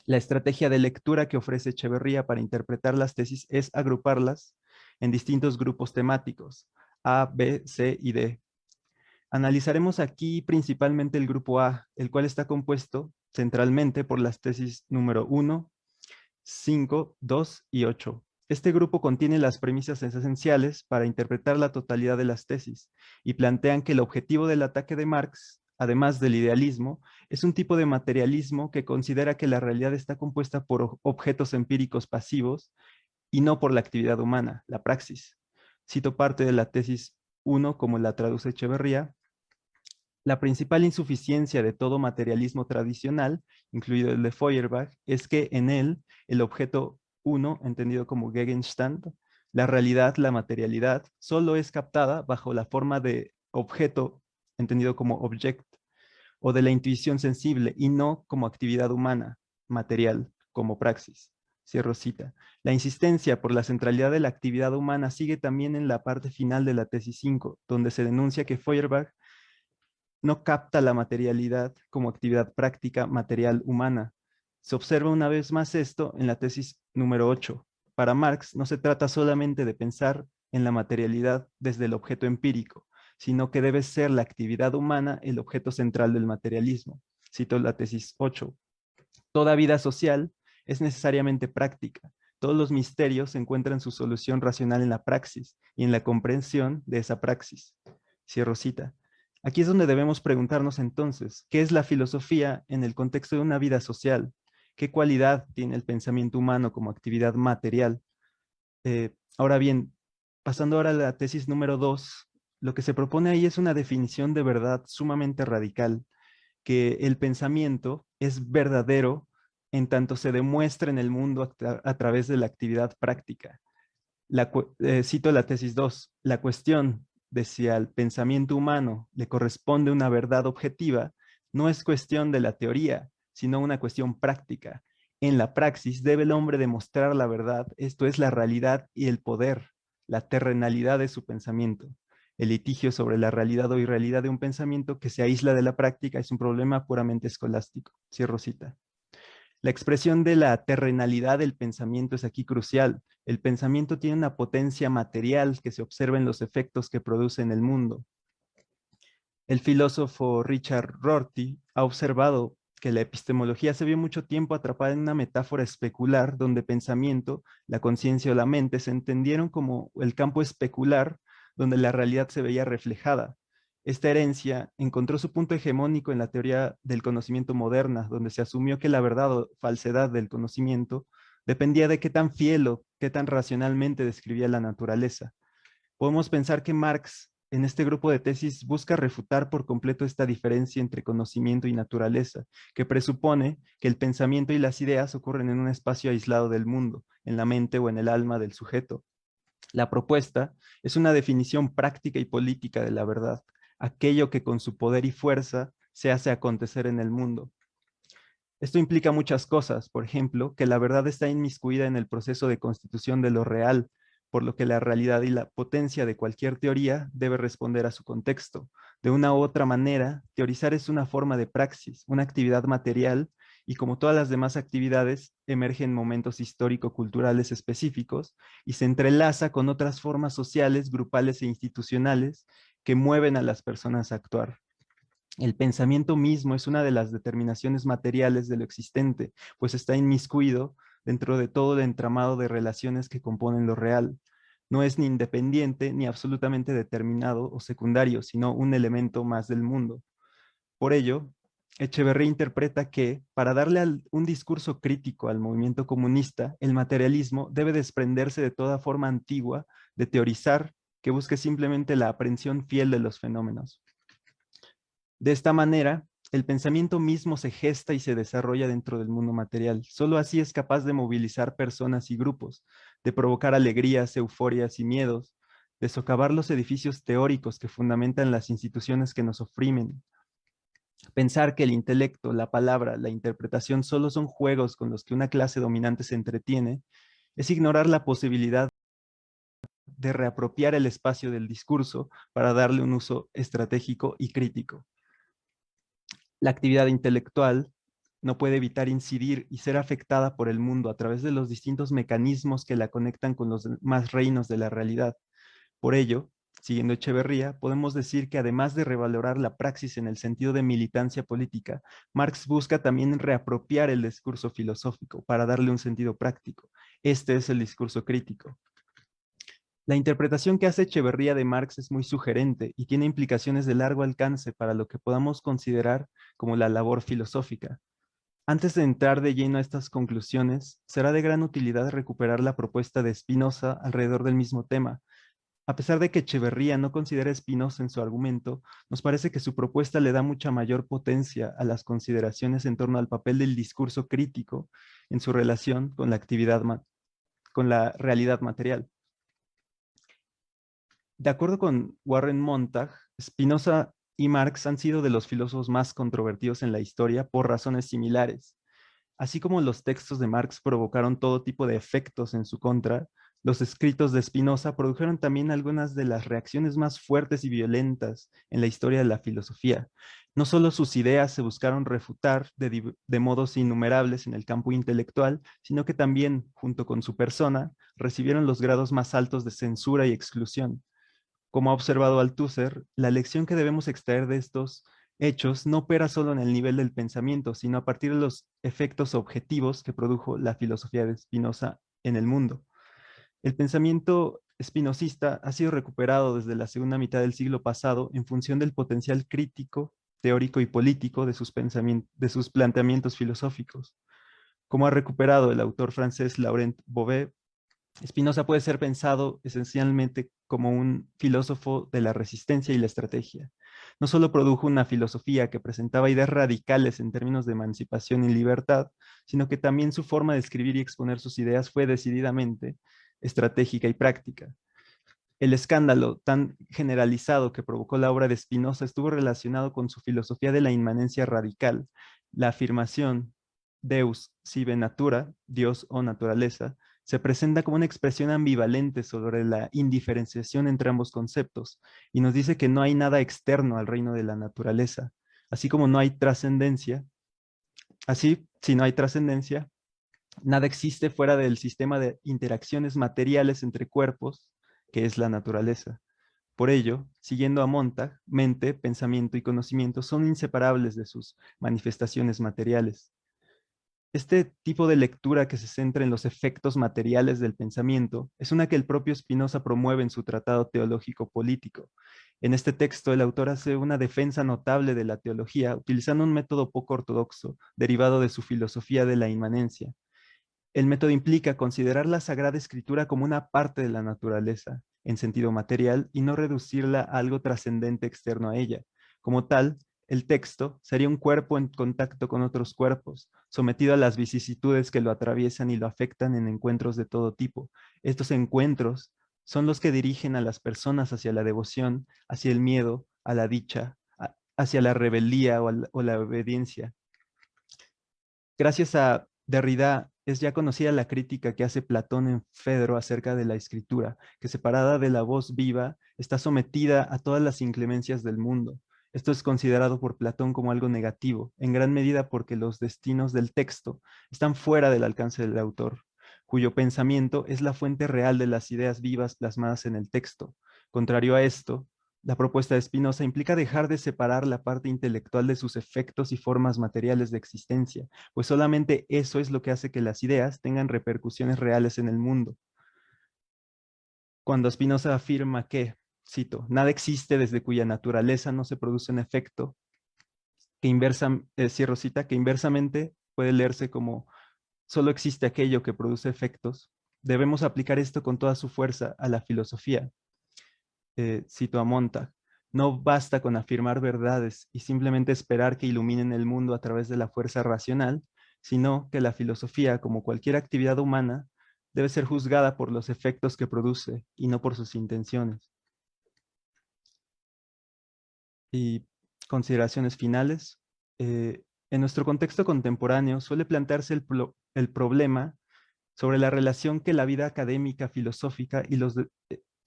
La estrategia de lectura que ofrece Echeverría para interpretar las tesis es agruparlas en distintos grupos temáticos, A, B, C y D. Analizaremos aquí principalmente el grupo A, el cual está compuesto centralmente por las tesis número 1, 5, 2 y 8. Este grupo contiene las premisas esenciales para interpretar la totalidad de las tesis y plantean que el objetivo del ataque de Marx, además del idealismo, es un tipo de materialismo que considera que la realidad está compuesta por objetos empíricos pasivos y no por la actividad humana, la praxis. Cito parte de la tesis 1 como la traduce Echeverría. La principal insuficiencia de todo materialismo tradicional, incluido el de Feuerbach, es que en él el objeto 1, entendido como Gegenstand, la realidad, la materialidad, solo es captada bajo la forma de objeto, entendido como object, o de la intuición sensible, y no como actividad humana, material, como praxis. Cierro cita. La insistencia por la centralidad de la actividad humana sigue también en la parte final de la tesis 5, donde se denuncia que Feuerbach no capta la materialidad como actividad práctica material humana. Se observa una vez más esto en la tesis número 8. Para Marx no se trata solamente de pensar en la materialidad desde el objeto empírico, sino que debe ser la actividad humana el objeto central del materialismo. Cito la tesis 8. Toda vida social es necesariamente práctica. Todos los misterios encuentran su solución racional en la praxis y en la comprensión de esa praxis. Cierro cita. Aquí es donde debemos preguntarnos entonces, ¿qué es la filosofía en el contexto de una vida social? ¿Qué cualidad tiene el pensamiento humano como actividad material? Ahora bien, pasando ahora a la tesis número 2, lo que se propone ahí es una definición de verdad sumamente radical, que el pensamiento es verdadero en tanto se demuestra en el mundo a través de la actividad práctica. Cito la tesis 2, la cuestión de si al pensamiento humano le corresponde una verdad objetiva no es cuestión de la teoría, sino una cuestión práctica. En la praxis debe el hombre demostrar la verdad, esto es la realidad y el poder, la terrenalidad de su pensamiento. El litigio sobre la realidad o irrealidad de un pensamiento que se aísla de la práctica es un problema puramente escolástico. Cierro cita. La expresión de la terrenalidad del pensamiento es aquí crucial. El pensamiento tiene una potencia material que se observa en los efectos que produce en el mundo. El filósofo Richard Rorty ha observado que la epistemología se vio mucho tiempo atrapada en una metáfora especular donde pensamiento, la conciencia o la mente se entendieron como el campo especular donde la realidad se veía reflejada. Esta herencia encontró su punto hegemónico en la teoría del conocimiento moderna, donde se asumió que la verdad o falsedad del conocimiento dependía de qué tan fiel o qué tan racionalmente describía la naturaleza. Podemos pensar que Marx, en este grupo de tesis, busca refutar por completo esta diferencia entre conocimiento y naturaleza, que presupone que el pensamiento y las ideas ocurren en un espacio aislado del mundo, en la mente o en el alma del sujeto. La propuesta es una definición práctica y política de la verdad, aquello que con su poder y fuerza se hace acontecer en el mundo. Esto implica muchas cosas, por ejemplo, que la verdad está inmiscuida en el proceso de constitución de lo real, por lo que la realidad y la potencia de cualquier teoría debe responder a su contexto. De una u otra manera, teorizar es una forma de praxis, una actividad material, y como todas las demás actividades, emerge en momentos histórico-culturales específicos y se entrelaza con otras formas sociales, grupales e institucionales que mueven a las personas a actuar. El pensamiento mismo es una de las determinaciones materiales de lo existente, pues está inmiscuido dentro de todo el entramado de relaciones que componen lo real. No es ni independiente ni absolutamente determinado o secundario, sino un elemento más del mundo. Por ello, Echeverría interpreta que, para darle un discurso crítico al movimiento comunista, el materialismo debe desprenderse de toda forma antigua de teorizar que busque simplemente la aprehensión fiel de los fenómenos. De esta manera, el pensamiento mismo se gesta y se desarrolla dentro del mundo material. Solo así es capaz de movilizar personas y grupos, de provocar alegrías, euforias y miedos, de socavar los edificios teóricos que fundamentan las instituciones que nos oprimen. Pensar que el intelecto, la palabra, la interpretación solo son juegos con los que una clase dominante se entretiene, es ignorar la posibilidad de reapropiar el espacio del discurso para darle un uso estratégico y crítico. La actividad intelectual no puede evitar incidir y ser afectada por el mundo a través de los distintos mecanismos que la conectan con los demás reinos de la realidad. Por ello, siguiendo Echeverría, podemos decir que además de revalorar la praxis en el sentido de militancia política, Marx busca también reapropiar el discurso filosófico para darle un sentido práctico. Este es el discurso crítico. La interpretación que hace Echeverría de Marx es muy sugerente y tiene implicaciones de largo alcance para lo que podamos considerar como la labor filosófica. Antes de entrar de lleno a estas conclusiones, será de gran utilidad recuperar la propuesta de Spinoza alrededor del mismo tema. A pesar de que Echeverría no considera a Spinoza en su argumento, nos parece que su propuesta le da mucha mayor potencia a las consideraciones en torno al papel del discurso crítico en su relación con la actividad, con la realidad material. De acuerdo con Warren Montag, Spinoza y Marx han sido de los filósofos más controvertidos en la historia por razones similares. Así como los textos de Marx provocaron todo tipo de efectos en su contra, los escritos de Spinoza produjeron también algunas de las reacciones más fuertes y violentas en la historia de la filosofía. No solo sus ideas se buscaron refutar de modos innumerables en el campo intelectual, sino que también, junto con su persona, recibieron los grados más altos de censura y exclusión. Como ha observado Althusser, la lección que debemos extraer de estos hechos no opera solo en el nivel del pensamiento, sino a partir de los efectos objetivos que produjo la filosofía de Spinoza en el mundo. El pensamiento espinosista ha sido recuperado desde la segunda mitad del siglo pasado en función del potencial crítico, teórico y político de sus planteamientos filosóficos. Como ha recuperado el autor francés Laurent Bouvet, Spinoza puede ser pensado esencialmente como un filósofo de la resistencia y la estrategia. No solo produjo una filosofía que presentaba ideas radicales en términos de emancipación y libertad, sino que también su forma de escribir y exponer sus ideas fue decididamente estratégica y práctica. El escándalo tan generalizado que provocó la obra de Spinoza estuvo relacionado con su filosofía de la inmanencia radical, la afirmación Deus sive natura, Dios o naturaleza, se presenta como una expresión ambivalente sobre la indiferenciación entre ambos conceptos y nos dice que no hay nada externo al reino de la naturaleza, así como no hay trascendencia. Así, si no hay trascendencia, nada existe fuera del sistema de interacciones materiales entre cuerpos, que es la naturaleza. Por ello, siguiendo a Montag, mente, pensamiento y conocimiento son inseparables de sus manifestaciones materiales. Este tipo de lectura que se centra en los efectos materiales del pensamiento es una que el propio Spinoza promueve en su tratado teológico político. En este texto, el autor hace una defensa notable de la teología utilizando un método poco ortodoxo, derivado de su filosofía de la inmanencia. El método implica considerar la Sagrada Escritura como una parte de la naturaleza, en sentido material, y no reducirla a algo trascendente externo a ella. Como tal, el texto sería un cuerpo en contacto con otros cuerpos, sometido a las vicisitudes que lo atraviesan y lo afectan en encuentros de todo tipo. Estos encuentros son los que dirigen a las personas hacia la devoción, hacia el miedo, a la dicha, hacia la rebeldía o la obediencia. Gracias a Derrida es ya conocida la crítica que hace Platón en Fedro acerca de la escritura, que separada de la voz viva, está sometida a todas las inclemencias del mundo. Esto es considerado por Platón como algo negativo, en gran medida porque los destinos del texto están fuera del alcance del autor, cuyo pensamiento es la fuente real de las ideas vivas plasmadas en el texto. Contrario a esto, la propuesta de Spinoza implica dejar de separar la parte intelectual de sus efectos y formas materiales de existencia, pues solamente eso es lo que hace que las ideas tengan repercusiones reales en el mundo. Cuando Spinoza afirma que, cito, nada existe desde cuya naturaleza no se produce un efecto, cierro cita, que inversamente puede leerse como solo existe aquello que produce efectos, debemos aplicar esto con toda su fuerza a la filosofía. Cito a Montag, no basta con afirmar verdades y simplemente esperar que iluminen el mundo a través de la fuerza racional, sino que la filosofía, como cualquier actividad humana, debe ser juzgada por los efectos que produce y no por sus intenciones. Y consideraciones finales. En nuestro contexto contemporáneo suele plantearse el problema sobre la relación que la vida académica filosófica y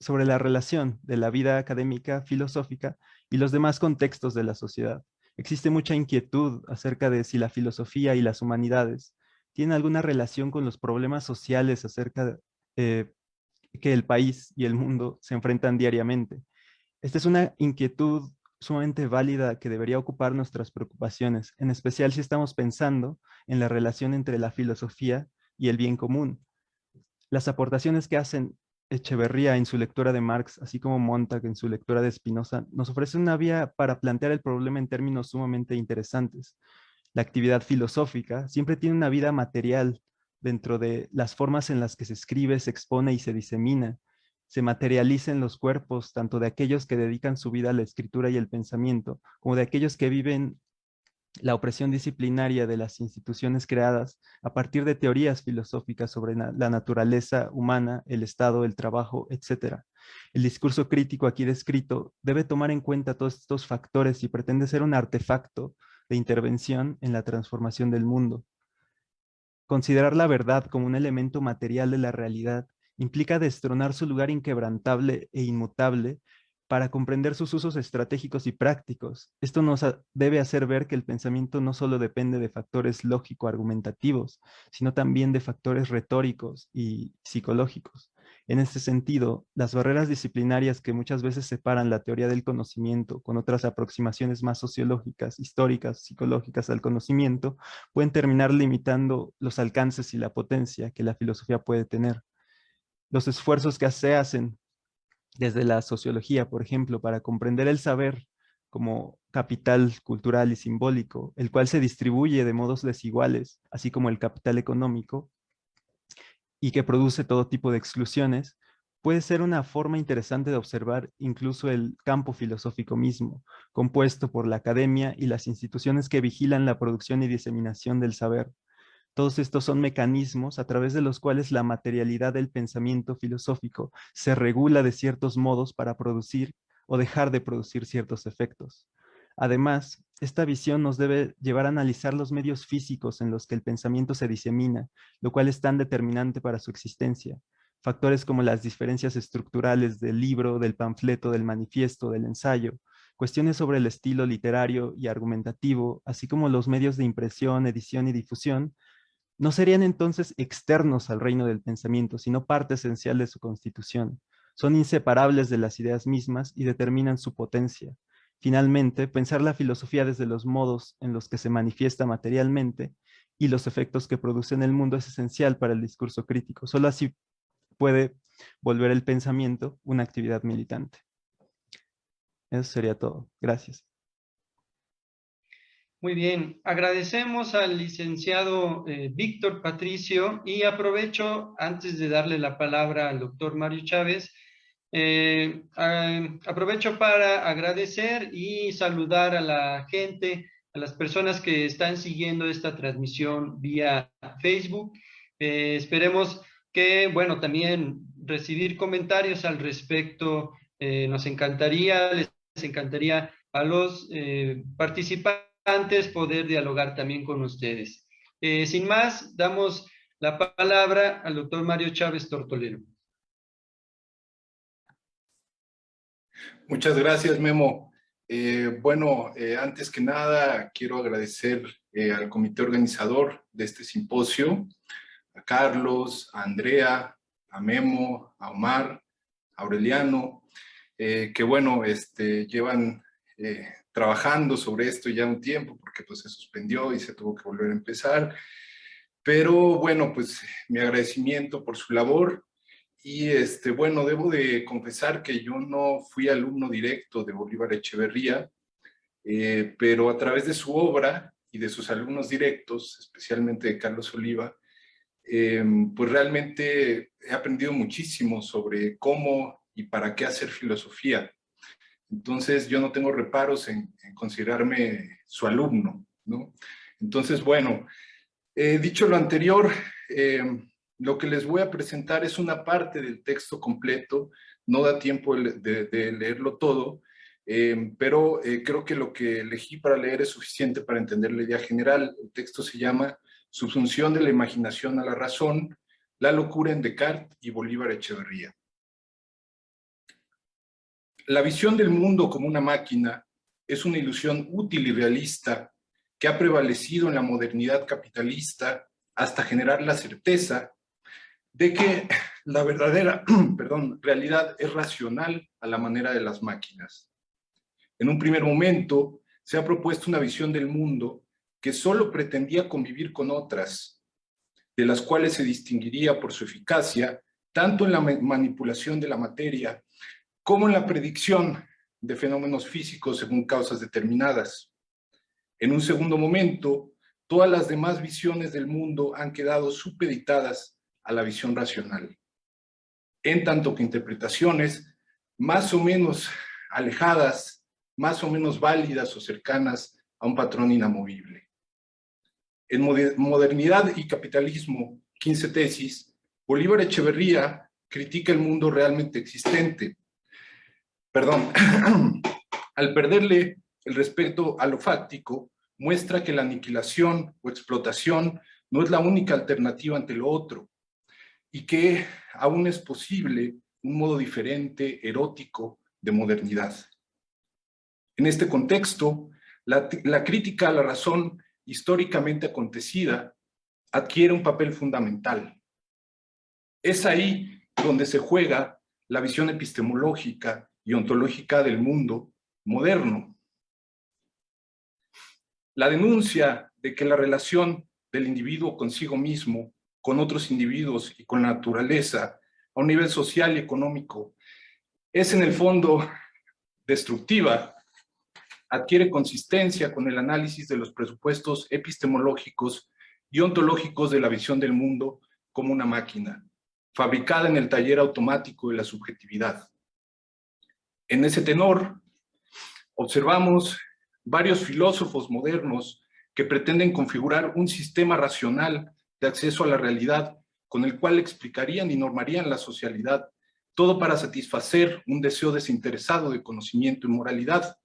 sobre la relación de la vida académica filosófica y los demás contextos de la sociedad. Existe mucha inquietud acerca de si la filosofía y las humanidades tienen alguna relación con los problemas sociales que el país y el mundo se enfrentan diariamente. Esta es una inquietud sumamente válida que debería ocupar nuestras preocupaciones, en especial si estamos pensando en la relación entre la filosofía y el bien común. Las aportaciones que hacen Echeverría en su lectura de Marx, así como Montag en su lectura de Spinoza, nos ofrecen una vía para plantear el problema en términos sumamente interesantes. La actividad filosófica siempre tiene una vida material dentro de las formas en las que se escribe, se expone y se disemina. Se materializa en los cuerpos tanto de aquellos que dedican su vida a la escritura y el pensamiento, como de aquellos que viven la opresión disciplinaria de las instituciones creadas a partir de teorías filosóficas sobre la naturaleza humana, el Estado, el trabajo, etc. El discurso crítico aquí descrito debe tomar en cuenta todos estos factores y pretende ser un artefacto de intervención en la transformación del mundo. Considerar la verdad como un elemento material de la realidad implica destronar su lugar inquebrantable e inmutable para comprender sus usos estratégicos y prácticos. Esto nos debe hacer ver que el pensamiento no solo depende de factores lógico-argumentativos, sino también de factores retóricos y psicológicos. En este sentido, las barreras disciplinarias que muchas veces separan la teoría del conocimiento con otras aproximaciones más sociológicas, históricas, psicológicas al conocimiento, pueden terminar limitando los alcances y la potencia que la filosofía puede tener. Los esfuerzos que se hacen desde la sociología, por ejemplo, para comprender el saber como capital cultural y simbólico, el cual se distribuye de modos desiguales, así como el capital económico, y que produce todo tipo de exclusiones, puede ser una forma interesante de observar incluso el campo filosófico mismo, compuesto por la academia y las instituciones que vigilan la producción y diseminación del saber. Todos estos son mecanismos a través de los cuales la materialidad del pensamiento filosófico se regula de ciertos modos para producir o dejar de producir ciertos efectos. Además, esta visión nos debe llevar a analizar los medios físicos en los que el pensamiento se disemina, lo cual es tan determinante para su existencia. Factores como las diferencias estructurales del libro, del panfleto, del manifiesto, del ensayo, cuestiones sobre el estilo literario y argumentativo, así como los medios de impresión, edición y difusión, no serían entonces externos al reino del pensamiento, sino parte esencial de su constitución. Son inseparables de las ideas mismas y determinan su potencia. Finalmente, pensar la filosofía desde los modos en los que se manifiesta materialmente y los efectos que produce en el mundo es esencial para el discurso crítico. Solo así puede volver el pensamiento una actividad militante. Eso sería todo. Gracias. Muy bien, agradecemos al licenciado Víctor Patricio y aprovecho, antes de darle la palabra al doctor Mario Chávez, aprovecho para agradecer y saludar a la gente, a las personas que están siguiendo esta transmisión vía Facebook. Esperemos que, bueno, también recibir comentarios al respecto. Nos encantaría, les encantaría a los participantes poder dialogar también con ustedes. Sin más, damos La palabra al doctor Mario Chávez Tortolero. Muchas gracias, Memo. Antes que nada, quiero agradecer al comité organizador de este simposio, a Carlos, a Andrea, a Memo, a Omar, a Aureliano, llevan trabajando sobre esto ya un tiempo, porque pues se suspendió y se tuvo que volver a empezar. Pero bueno, pues mi agradecimiento por su labor. Y debo de confesar que yo no fui alumno directo de Bolívar Echeverría, pero a través de su obra y de sus alumnos directos, especialmente de Carlos Oliva, pues realmente he aprendido muchísimo sobre cómo y para qué hacer filosofía. Entonces yo no tengo reparos en considerarme su alumno, ¿no? Entonces, bueno, dicho lo anterior, lo que les voy a presentar es una parte del texto completo, no da tiempo de leerlo todo, pero creo que lo que elegí para leer es suficiente para entender la idea general. El texto se llama Subsunción de la imaginación a la razón, la locura en Descartes y Bolívar Echeverría. La visión del mundo como una máquina es una ilusión útil y realista que ha prevalecido en la modernidad capitalista hasta generar la certeza de que la verdadera realidad es racional a la manera de las máquinas. En un primer momento, se ha propuesto una visión del mundo que solo pretendía convivir con otras, de las cuales se distinguiría por su eficacia tanto en la manipulación de la materia como en la predicción de fenómenos físicos según causas determinadas. En un segundo momento, todas las demás visiones del mundo han quedado supeditadas a la visión racional, en tanto que interpretaciones más o menos alejadas, más o menos válidas o cercanas a un patrón inamovible. En Modernidad y Capitalismo, 15 tesis, Bolívar Echeverría critica el mundo realmente existente. Al perderle el respeto a lo fáctico, muestra que la aniquilación o explotación no es la única alternativa ante lo otro, y que aún es posible un modo diferente, erótico, de modernidad. En este contexto, la crítica a la razón históricamente acontecida adquiere un papel fundamental. Es ahí donde se juega la visión epistemológica y ontológica del mundo moderno. La denuncia de que la relación del individuo consigo mismo, con otros individuos y con la naturaleza, a un nivel social y económico, es en el fondo destructiva, adquiere consistencia con el análisis de los presupuestos epistemológicos y ontológicos de la visión del mundo como una máquina, fabricada en el taller automático de la subjetividad. En ese tenor, observamos varios filósofos modernos que pretenden configurar un sistema racional de acceso a la realidad con el cual explicarían y normarían la socialidad, todo para satisfacer un deseo desinteresado de conocimiento y moralidad.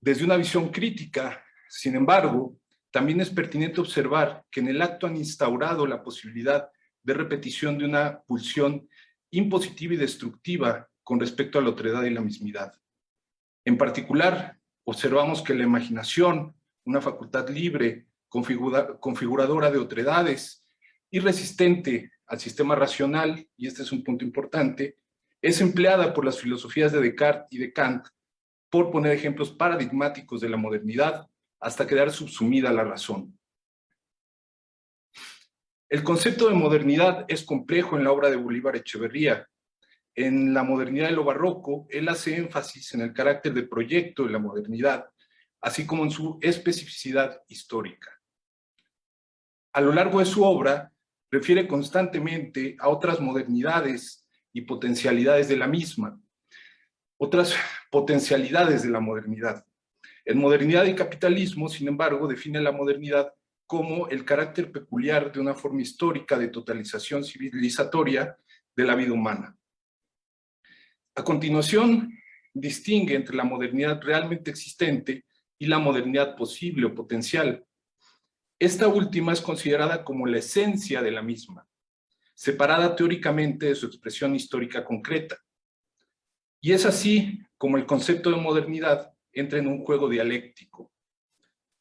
Desde una visión crítica, sin embargo, también es pertinente observar que en el acto han instaurado la posibilidad de repetición de una pulsión impositiva y destructiva con respecto a la otredad y la mismidad. En particular, observamos que la imaginación, una facultad libre, configuradora de otredades y resistente al sistema racional, y este es un punto importante, es empleada por las filosofías de Descartes y de Kant, por poner ejemplos paradigmáticos de la modernidad, hasta quedar subsumida a la razón. El concepto de modernidad es complejo en la obra de Bolívar Echeverría. En la modernidad de lo barroco, él hace énfasis en el carácter de proyecto de la modernidad, así como en su especificidad histórica. A lo largo de su obra, refiere constantemente a otras modernidades y potencialidades de la misma, otras potencialidades de la modernidad. En Modernidad y Capitalismo, sin embargo, define la modernidad como el carácter peculiar de una forma histórica de totalización civilizatoria de la vida humana. A continuación, distingue entre la modernidad realmente existente y la modernidad posible o potencial. Esta última es considerada como la esencia de la misma, separada teóricamente de su expresión histórica concreta. Y es así como el concepto de modernidad entra en un juego dialéctico,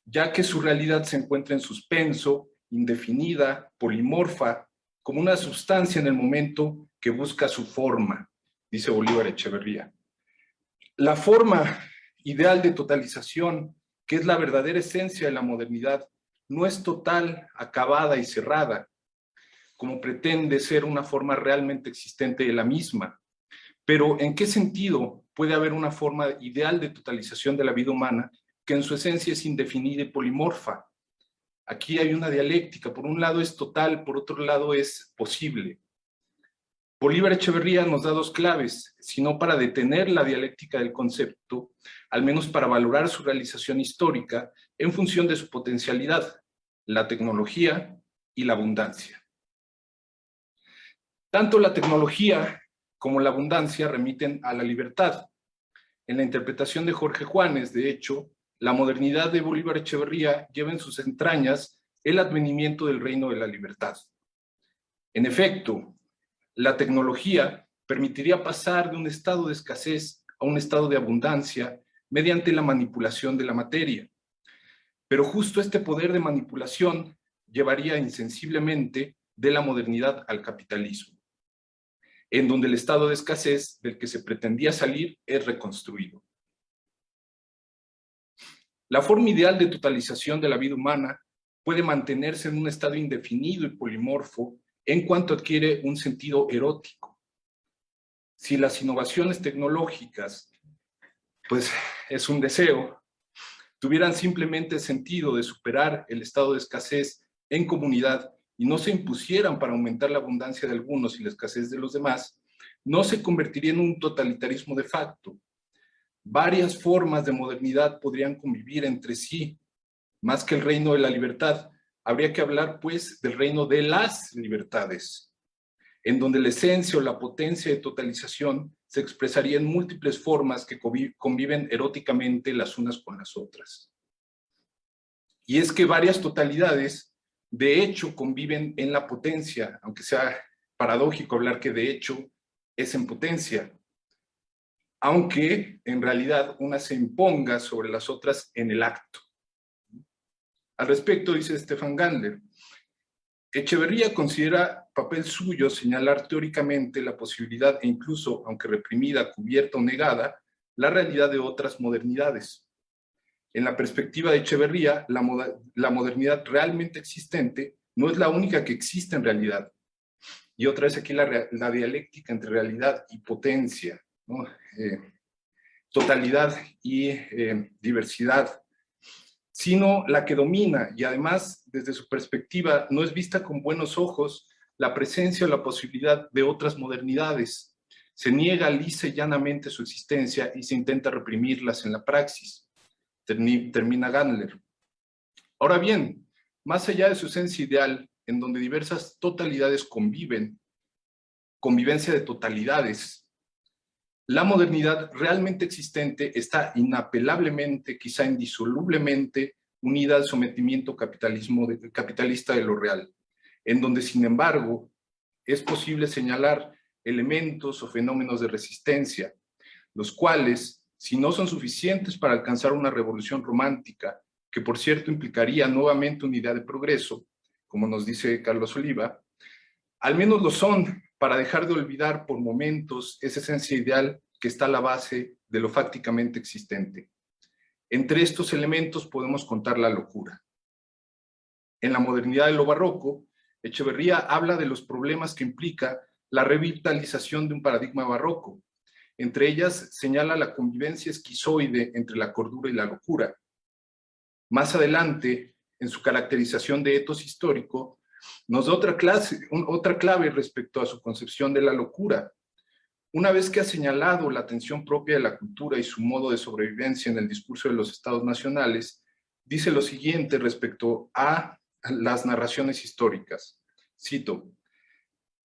ya que su realidad se encuentra en suspenso, indefinida, polimorfa, como una sustancia en el momento que busca su forma, dice Bolívar Echeverría. La forma ideal de totalización, que es la verdadera esencia de la modernidad, no es total, acabada y cerrada, como pretende ser una forma realmente existente de la misma. Pero ¿en qué sentido puede haber una forma ideal de totalización de la vida humana que en su esencia es indefinida y polimorfa? Aquí hay una dialéctica, por un lado es total, por otro lado es posible. Bolívar Echeverría nos da dos claves, sino para detener la dialéctica del concepto, al menos para valorar su realización histórica en función de su potencialidad, la tecnología y la abundancia. Tanto la tecnología como la abundancia remiten a la libertad. En la interpretación de Jorge Juanes, de hecho, la modernidad de Bolívar Echeverría lleva en sus entrañas el advenimiento del reino de la libertad. En efecto, la tecnología permitiría pasar de un estado de escasez a un estado de abundancia mediante la manipulación de la materia. Pero justo este poder de manipulación llevaría insensiblemente de la modernidad al capitalismo, en donde el estado de escasez del que se pretendía salir es reconstruido. La forma ideal de totalización de la vida humana puede mantenerse en un estado indefinido y polimorfo en cuanto adquiere un sentido erótico. Si las innovaciones tecnológicas, pues es un deseo, tuvieran simplemente sentido de superar el estado de escasez en comunidad y no se impusieran para aumentar la abundancia de algunos y la escasez de los demás, no se convertiría en un totalitarismo de facto. Varias formas de modernidad podrían convivir entre sí, más que el reino de la libertad. Habría que hablar, pues, del reino de las libertades, en donde la esencia o la potencia de totalización se expresaría en múltiples formas que conviven eróticamente las unas con las otras. Y es que varias totalidades, de hecho, conviven en la potencia, aunque sea paradójico hablar que de hecho es en potencia, aunque en realidad una se imponga sobre las otras en el acto. Al respecto, dice Stefan Gandler, Echeverría considera papel suyo señalar teóricamente la posibilidad, e incluso, aunque reprimida, cubierta o negada, la realidad de otras modernidades. En la perspectiva de Echeverría, la modernidad realmente existente no es la única que existe en realidad. Y otra vez aquí la dialéctica entre realidad y potencia, ¿no? Totalidad y diversidad, sino la que domina, y además, desde su perspectiva, no es vista con buenos ojos la presencia o la posibilidad de otras modernidades. Se niega lisa y llanamente su existencia y se intenta reprimirlas en la praxis. Termina Gandler. Ahora bien, más allá de su esencia ideal, en donde diversas totalidades conviven, convivencia de totalidades, la modernidad realmente existente está inapelablemente, quizá indisolublemente, unida al sometimiento capitalista de lo real, en donde, sin embargo, es posible señalar elementos o fenómenos de resistencia, los cuales, si no son suficientes para alcanzar una revolución romántica, que por cierto implicaría nuevamente una idea de progreso, como nos dice Carlos Oliva, al menos lo son para dejar de olvidar por momentos esa esencia ideal que está a la base de lo fácticamente existente. Entre estos elementos podemos contar la locura. En la modernidad de lo barroco, Echeverría habla de los problemas que implica la revitalización de un paradigma barroco. Entre ellas señala la convivencia esquizoide entre la cordura y la locura. Más adelante, en su caracterización de etos histórico, nos da otra clave respecto a su concepción de la locura. Una vez que ha señalado la tensión propia de la cultura y su modo de sobrevivencia en el discurso de los estados nacionales, dice lo siguiente respecto a las narraciones históricas. Cito,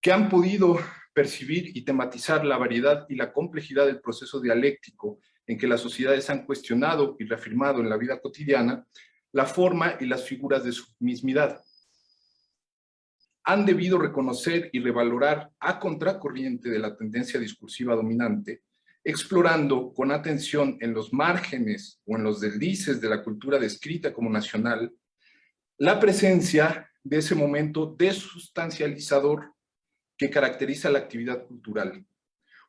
que han podido percibir y tematizar la variedad y la complejidad del proceso dialéctico en que las sociedades han cuestionado y reafirmado en la vida cotidiana la forma y las figuras de su mismidad. Han debido reconocer y revalorar a contracorriente de la tendencia discursiva dominante, explorando con atención en los márgenes o en los deslices de la cultura descrita como nacional, la presencia de ese momento desustancializador que caracteriza la actividad cultural.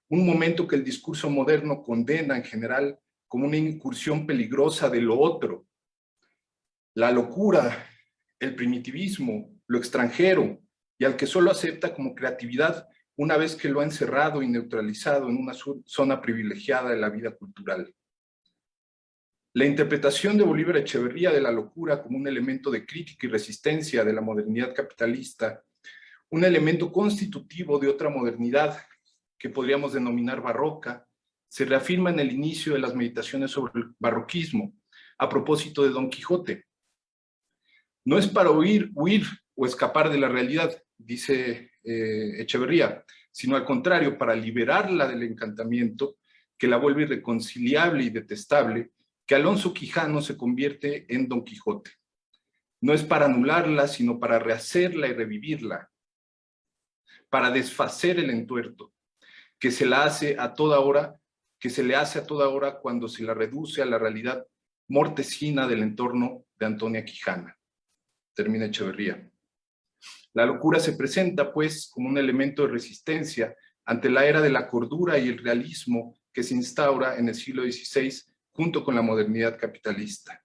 Un momento que el discurso moderno condena en general como una incursión peligrosa de lo otro. La locura, el primitivismo, lo extranjero, y al que solo acepta como creatividad una vez que lo ha encerrado y neutralizado en una zona privilegiada de la vida cultural. La interpretación de Bolívar Echeverría de la locura como un elemento de crítica y resistencia de la modernidad capitalista, un elemento constitutivo de otra modernidad que podríamos denominar barroca, se reafirma en el inicio de las meditaciones sobre el barroquismo, a propósito de Don Quijote. No es para huir o escapar de la realidad, dice Echeverría, sino al contrario, para liberarla del encantamiento que la vuelve irreconciliable y detestable, que Alonso Quijano se convierte en Don Quijote. No es para anularla, sino para rehacerla y revivirla, para desfacer el entuerto, que se le hace a toda hora cuando se la reduce a la realidad mortecina del entorno de Antonia Quijana. Termina Echeverría. La locura se presenta, pues, como un elemento de resistencia ante la era de la cordura y el realismo que se instaura en el siglo XVI junto con la modernidad capitalista.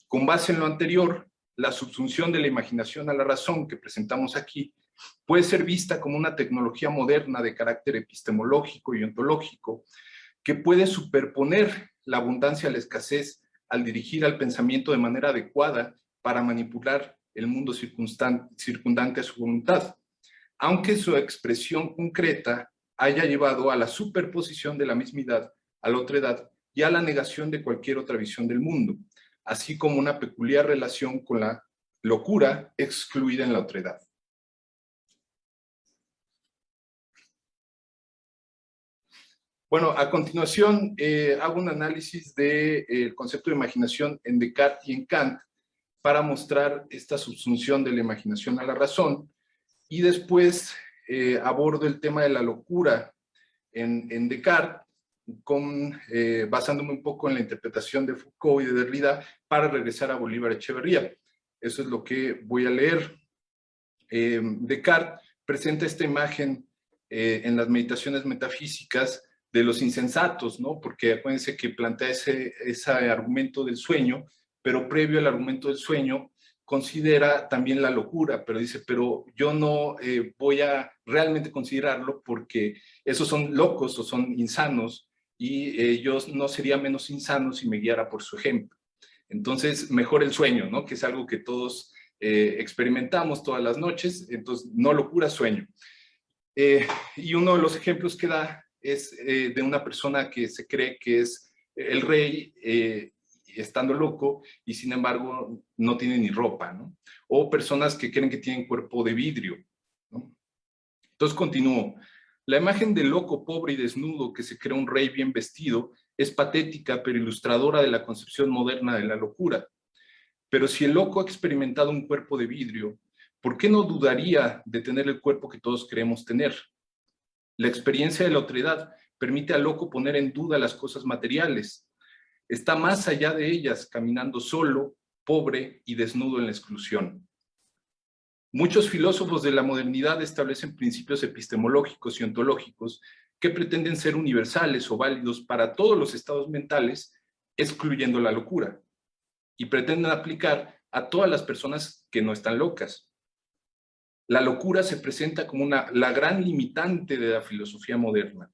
Con base en lo anterior, la subsunción de la imaginación a la razón que presentamos aquí puede ser vista como una tecnología moderna de carácter epistemológico y ontológico que puede superponer la abundancia a la escasez al dirigir al pensamiento de manera adecuada para manipular el mundo circundante a su voluntad, aunque su expresión concreta haya llevado a la superposición de la mismidad a la otredad y a la negación de cualquier otra visión del mundo, así como una peculiar relación con la locura excluida en la otredad. Bueno, a continuación hago un análisis del concepto de imaginación en Descartes y en Kant para mostrar esta subsunción de la imaginación a la razón, y después abordo el tema de la locura en Descartes, basándome un poco en la interpretación de Foucault y de Derrida para regresar a Bolívar Echeverría. Eso es lo que voy a leer. Descartes presenta esta imagen en las meditaciones metafísicas de los insensatos, ¿no? Porque acuérdense que plantea ese argumento del sueño, pero previo al argumento del sueño considera también la locura, pero dice, pero yo no voy a realmente considerarlo porque esos son locos o son insanos y yo no sería menos insano si me guiara por su ejemplo. Entonces, mejor el sueño, ¿no? Que es algo que todos experimentamos todas las noches, entonces no locura, sueño. Y uno de los ejemplos que da es de una persona que se cree que es el rey estando loco y sin embargo no tiene ni ropa, ¿no? O personas que creen que tienen cuerpo de vidrio, ¿no? Entonces continúo. La imagen del loco pobre y desnudo que se cree un rey bien vestido es patética pero ilustradora de la concepción moderna de la locura. Pero si el loco ha experimentado un cuerpo de vidrio, ¿por qué no dudaría de tener el cuerpo que todos queremos tener? La experiencia de la otredad permite al loco poner en duda las cosas materiales. Está más allá de ellas, caminando solo, pobre y desnudo en la exclusión. Muchos filósofos de la modernidad establecen principios epistemológicos y ontológicos que pretenden ser universales o válidos para todos los estados mentales, excluyendo la locura, y pretenden aplicar a todas las personas que no están locas. La locura se presenta como la gran limitante de la filosofía moderna,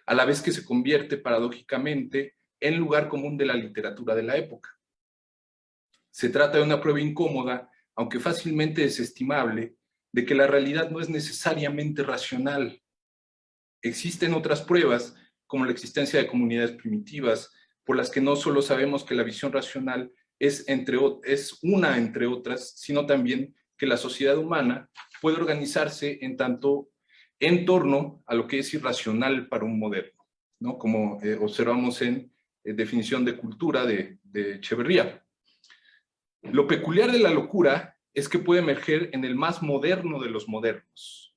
a la vez que se convierte paradójicamente en lugar común de la literatura de la época. Se trata de una prueba incómoda, aunque fácilmente desestimable, de que la realidad no es necesariamente racional. Existen otras pruebas, como la existencia de comunidades primitivas, por las que no solo sabemos que la visión racional es una entre otras, sino también que la sociedad humana puede organizarse en torno a lo que es irracional para un moderno, ¿no? Como observamos en definición de cultura de Echeverría. Lo peculiar de la locura es que puede emerger en el más moderno de los modernos.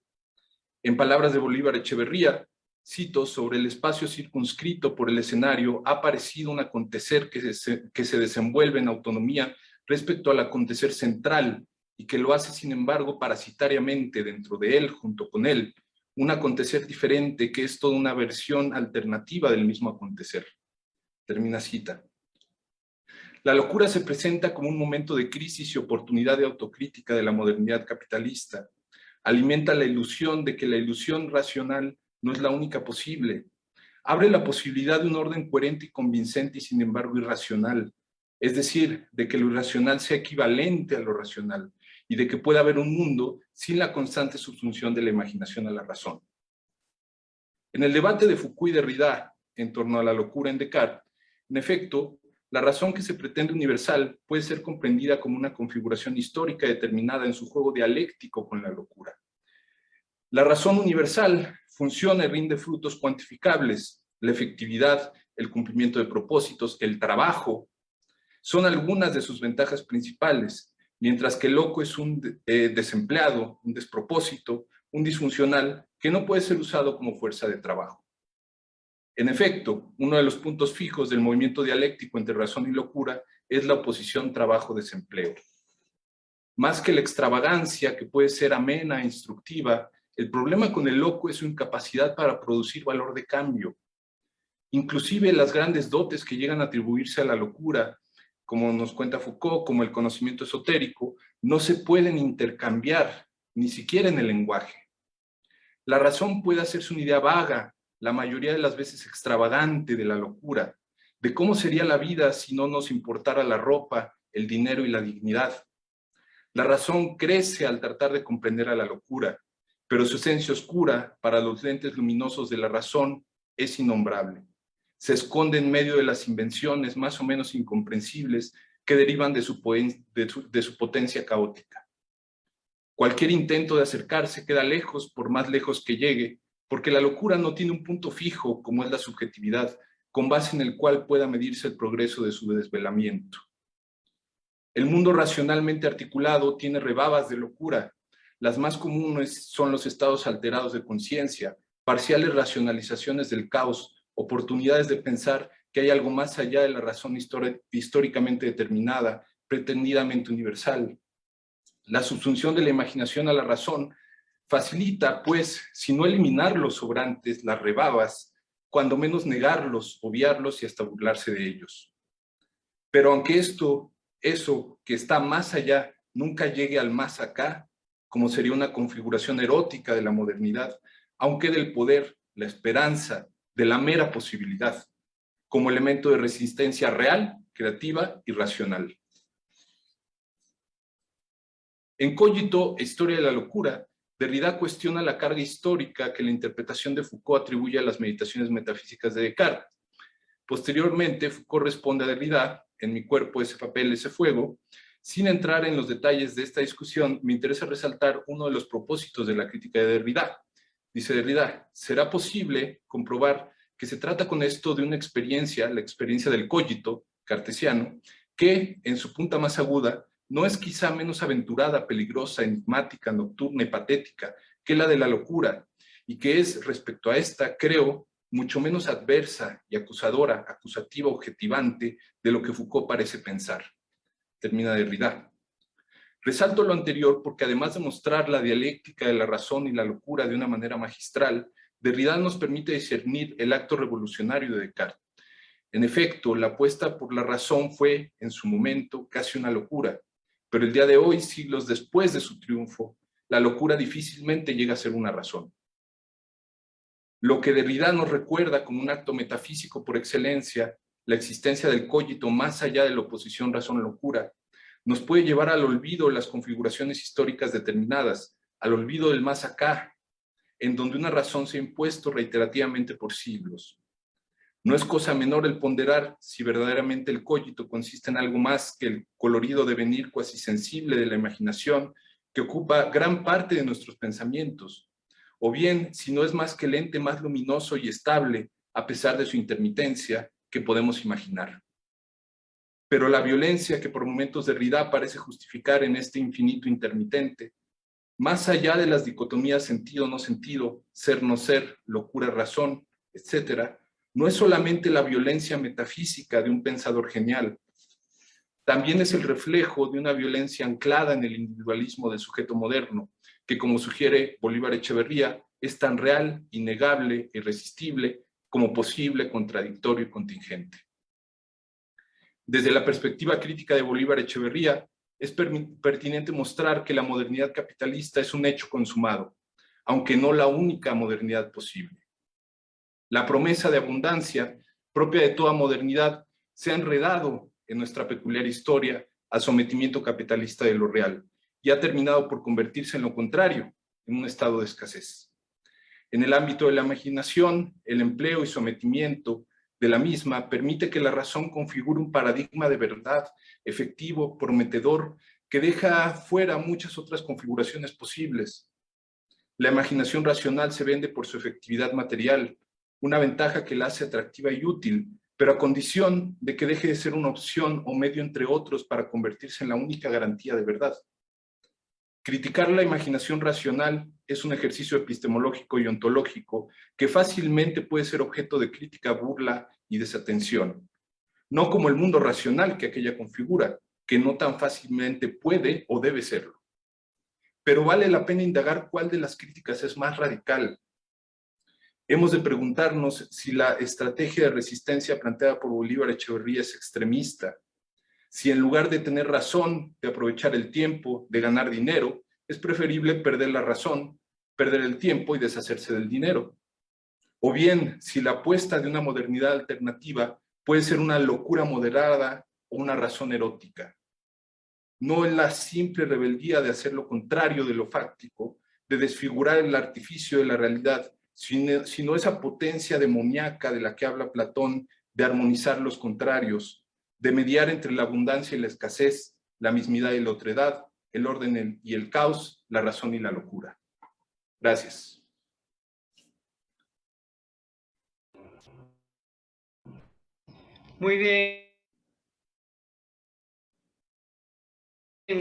En palabras de Bolívar Echeverría, cito, sobre el espacio circunscrito por el escenario ha aparecido un acontecer que se desenvuelve en autonomía respecto al acontecer central y que lo hace, sin embargo, parasitariamente dentro de él, junto con él, un acontecer diferente que es toda una versión alternativa del mismo acontecer. Termina cita. La locura se presenta como un momento de crisis y oportunidad de autocrítica de la modernidad capitalista. Alimenta la ilusión de que la ilusión racional no es la única posible. Abre la posibilidad de un orden coherente y convincente y sin embargo irracional. Es decir, de que lo irracional sea equivalente a lo racional y de que pueda haber un mundo sin la constante subsunción de la imaginación a la razón. En el debate de Foucault y Derrida en torno a la locura en Descartes, en efecto, la razón que se pretende universal puede ser comprendida como una configuración histórica determinada en su juego dialéctico con la locura. La razón universal funciona y rinde frutos cuantificables. La efectividad, el cumplimiento de propósitos, el trabajo, son algunas de sus ventajas principales, mientras que el loco es un desempleado, un despropósito, un disfuncional que no puede ser usado como fuerza de trabajo. En efecto, uno de los puntos fijos del movimiento dialéctico entre razón y locura es la oposición trabajo-desempleo. Más que la extravagancia, que puede ser amena e instructiva, el problema con el loco es su incapacidad para producir valor de cambio. Inclusive las grandes dotes que llegan a atribuirse a la locura, como nos cuenta Foucault, como el conocimiento esotérico, no se pueden intercambiar, ni siquiera en el lenguaje. La razón puede hacerse una idea vaga, la mayoría de las veces extravagante, de la locura, de cómo sería la vida si no nos importara la ropa, el dinero y la dignidad. La razón crece al tratar de comprender a la locura, pero su esencia oscura, para los lentes luminosos de la razón, es innombrable. Se esconde en medio de las invenciones más o menos incomprensibles que derivan de su potencia caótica. Cualquier intento de acercarse queda lejos, por más lejos que llegue, porque la locura no tiene un punto fijo, como es la subjetividad, con base en el cual pueda medirse el progreso de su desvelamiento. El mundo racionalmente articulado tiene rebabas de locura. Las más comunes son los estados alterados de conciencia, parciales racionalizaciones del caos, oportunidades de pensar que hay algo más allá de la razón históricamente determinada, pretendidamente universal. La subsunción de la imaginación a la razón facilita, pues, si no eliminar los sobrantes, las rebabas, cuando menos negarlos, obviarlos y hasta burlarse de ellos. Pero aunque eso que está más allá nunca llegue al más acá, como sería una configuración erótica de la modernidad, aunque del poder, la esperanza, de la mera posibilidad, como elemento de resistencia real, creativa y racional. En Cogito, Historia de la locura, Derrida cuestiona la carga histórica que la interpretación de Foucault atribuye a las meditaciones metafísicas de Descartes. Posteriormente, Foucault responde a Derrida, en Mi cuerpo, ese papel, ese fuego. Sin entrar en los detalles de esta discusión, me interesa resaltar uno de los propósitos de la crítica de Derrida. Dice Derrida, ¿será posible comprobar que se trata con esto de una experiencia, la experiencia del cogito cartesiano, que, en su punta más aguda, no es quizá menos aventurada, peligrosa, enigmática, nocturna y patética que la de la locura, y que es, respecto a esta, creo, mucho menos adversa y acusadora, acusativa, objetivante de lo que Foucault parece pensar. Termina Derrida. Resalto lo anterior porque además de mostrar la dialéctica de la razón y la locura de una manera magistral, Derrida nos permite discernir el acto revolucionario de Descartes. En efecto, la apuesta por la razón fue, en su momento, casi una locura, pero el día de hoy, siglos después de su triunfo, la locura difícilmente llega a ser una razón. Lo que Derrida nos recuerda como un acto metafísico por excelencia, la existencia del cogito más allá de la oposición razón-locura, nos puede llevar al olvido de las configuraciones históricas determinadas, al olvido del más acá, en donde una razón se ha impuesto reiterativamente por siglos. No es cosa menor el ponderar si verdaderamente el cogito consiste en algo más que el colorido devenir cuasi sensible de la imaginación que ocupa gran parte de nuestros pensamientos, o bien si no es más que el ente más luminoso y estable, a pesar de su intermitencia, que podemos imaginar. pero la violencia que por momentos Derrida parece justificar en este infinito intermitente, más allá de las dicotomías sentido-no sentido, ser-no ser, locura-razón, etc., no es solamente la violencia metafísica de un pensador genial, también es el reflejo de una violencia anclada en el individualismo del sujeto moderno, que, como sugiere Bolívar Echeverría, es tan real, innegable, irresistible, como posible, contradictorio y contingente. Desde la perspectiva crítica de Bolívar Echeverría, es pertinente mostrar que la modernidad capitalista es un hecho consumado, aunque no la única modernidad posible. La promesa de abundancia, propia de toda modernidad, se ha enredado en nuestra peculiar historia al sometimiento capitalista de lo real y ha terminado por convertirse en lo contrario, en un estado de escasez. En el ámbito de la imaginación, el empleo y sometimiento de la misma permite que la razón configure un paradigma de verdad, efectivo, prometedor, que deja fuera muchas otras configuraciones posibles. La imaginación racional se vende por su efectividad material, una ventaja que la hace atractiva y útil, pero a condición de que deje de ser una opción o medio entre otros para convertirse en la única garantía de verdad. Criticar la imaginación racional es un ejercicio epistemológico y ontológico que fácilmente puede ser objeto de crítica, burla y desatención. No como el mundo racional que aquella configura, que no tan fácilmente puede o debe serlo. Pero vale la pena indagar cuál de las críticas es más radical. Hemos de preguntarnos si la estrategia de resistencia planteada por Bolívar Echeverría es extremista, si en lugar de tener razón, de aprovechar el tiempo, de ganar dinero, es preferible perder la razón, perder el tiempo y deshacerse del dinero. O bien, si la apuesta de una modernidad alternativa puede ser una locura moderada o una razón erótica. No en la simple rebeldía de hacer lo contrario de lo fáctico, de desfigurar el artificio de la realidad, sino esa potencia demoníaca de la que habla Platón de armonizar los contrarios, de mediar entre la abundancia y la escasez, la mismidad y la otredad, el orden y el caos, la razón y la locura. Gracias. Muy bien.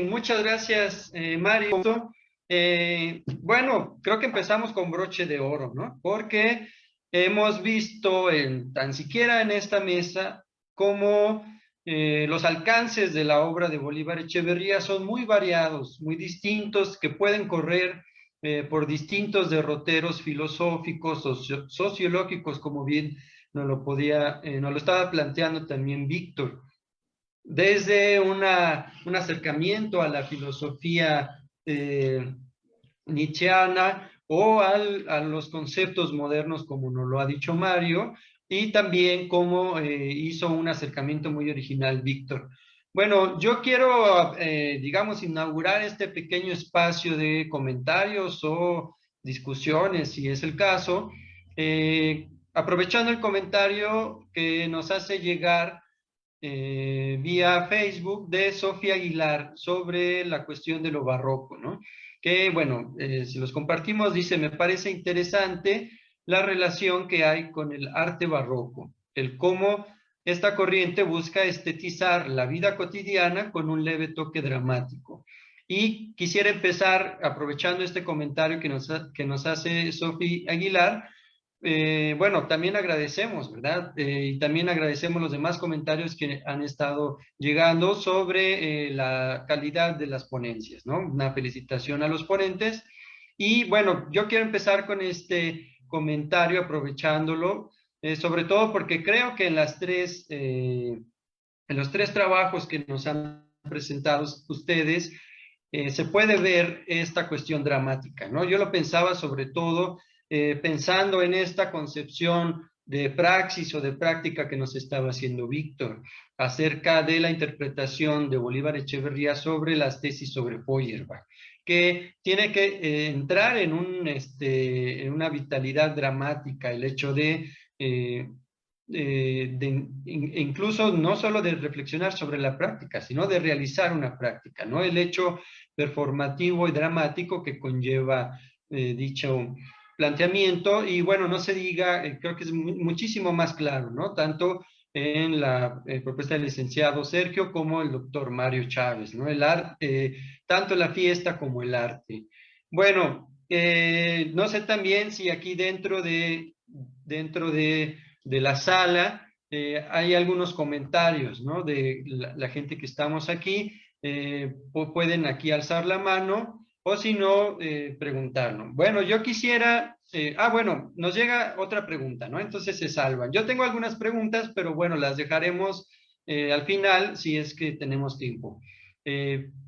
Muchas gracias, Mario. Bueno, creo que empezamos con broche de oro, ¿no? Porque hemos visto tan siquiera en esta mesa cómo los alcances de la obra de Bolívar Echeverría son muy variados, muy distintos, que pueden correr por distintos derroteros filosóficos, sociológicos, como bien nos lo estaba planteando también Víctor. Desde un acercamiento a la filosofía nietzscheana o a los conceptos modernos, como nos lo ha dicho Mario, y también como hizo un acercamiento muy original Víctor. Bueno, yo quiero, digamos, inaugurar este pequeño espacio de comentarios o discusiones, si es el caso, aprovechando el comentario que nos hace llegar vía Facebook de Sofía Aguilar sobre la cuestión de lo barroco, ¿no? Que, bueno, si los compartimos, dice, me parece interesante la relación que hay con el arte barroco, el cómo esta corriente busca estetizar la vida cotidiana con un leve toque dramático. Y quisiera empezar aprovechando este comentario que nos hace Sofía Aguilar. Bueno, también agradecemos, ¿verdad? Y también agradecemos los demás comentarios que han estado llegando sobre la calidad de las ponencias, ¿no? Una felicitación a los ponentes. Y bueno, yo quiero empezar con este comentario aprovechándolo, sobre todo porque creo que en los tres trabajos que nos han presentado ustedes, se puede ver esta cuestión dramática, ¿no? Yo lo pensaba sobre todo pensando en esta concepción de praxis o de práctica que nos estaba haciendo Víctor acerca de la interpretación de Bolívar Echeverría sobre las tesis sobre Feuerbach, que tiene que entrar en una vitalidad dramática, el hecho incluso no solo de reflexionar sobre la práctica, sino de realizar una práctica, ¿no? El hecho performativo y dramático que conlleva dicho planteamiento, y bueno, no se diga, creo que es muchísimo más claro, ¿no? Tanto en la propuesta del licenciado Sergio como el doctor Mario Chávez, ¿no? El arte, tanto la fiesta como el arte. Bueno, no sé también si aquí dentro de la sala hay algunos comentarios, ¿no? De la gente que estamos aquí, pueden aquí alzar la mano o si no, preguntarnos. Bueno, yo quisiera, bueno, nos llega otra pregunta, ¿no? Entonces se salvan. Yo tengo algunas preguntas, pero bueno, las dejaremos al final si es que tenemos tiempo.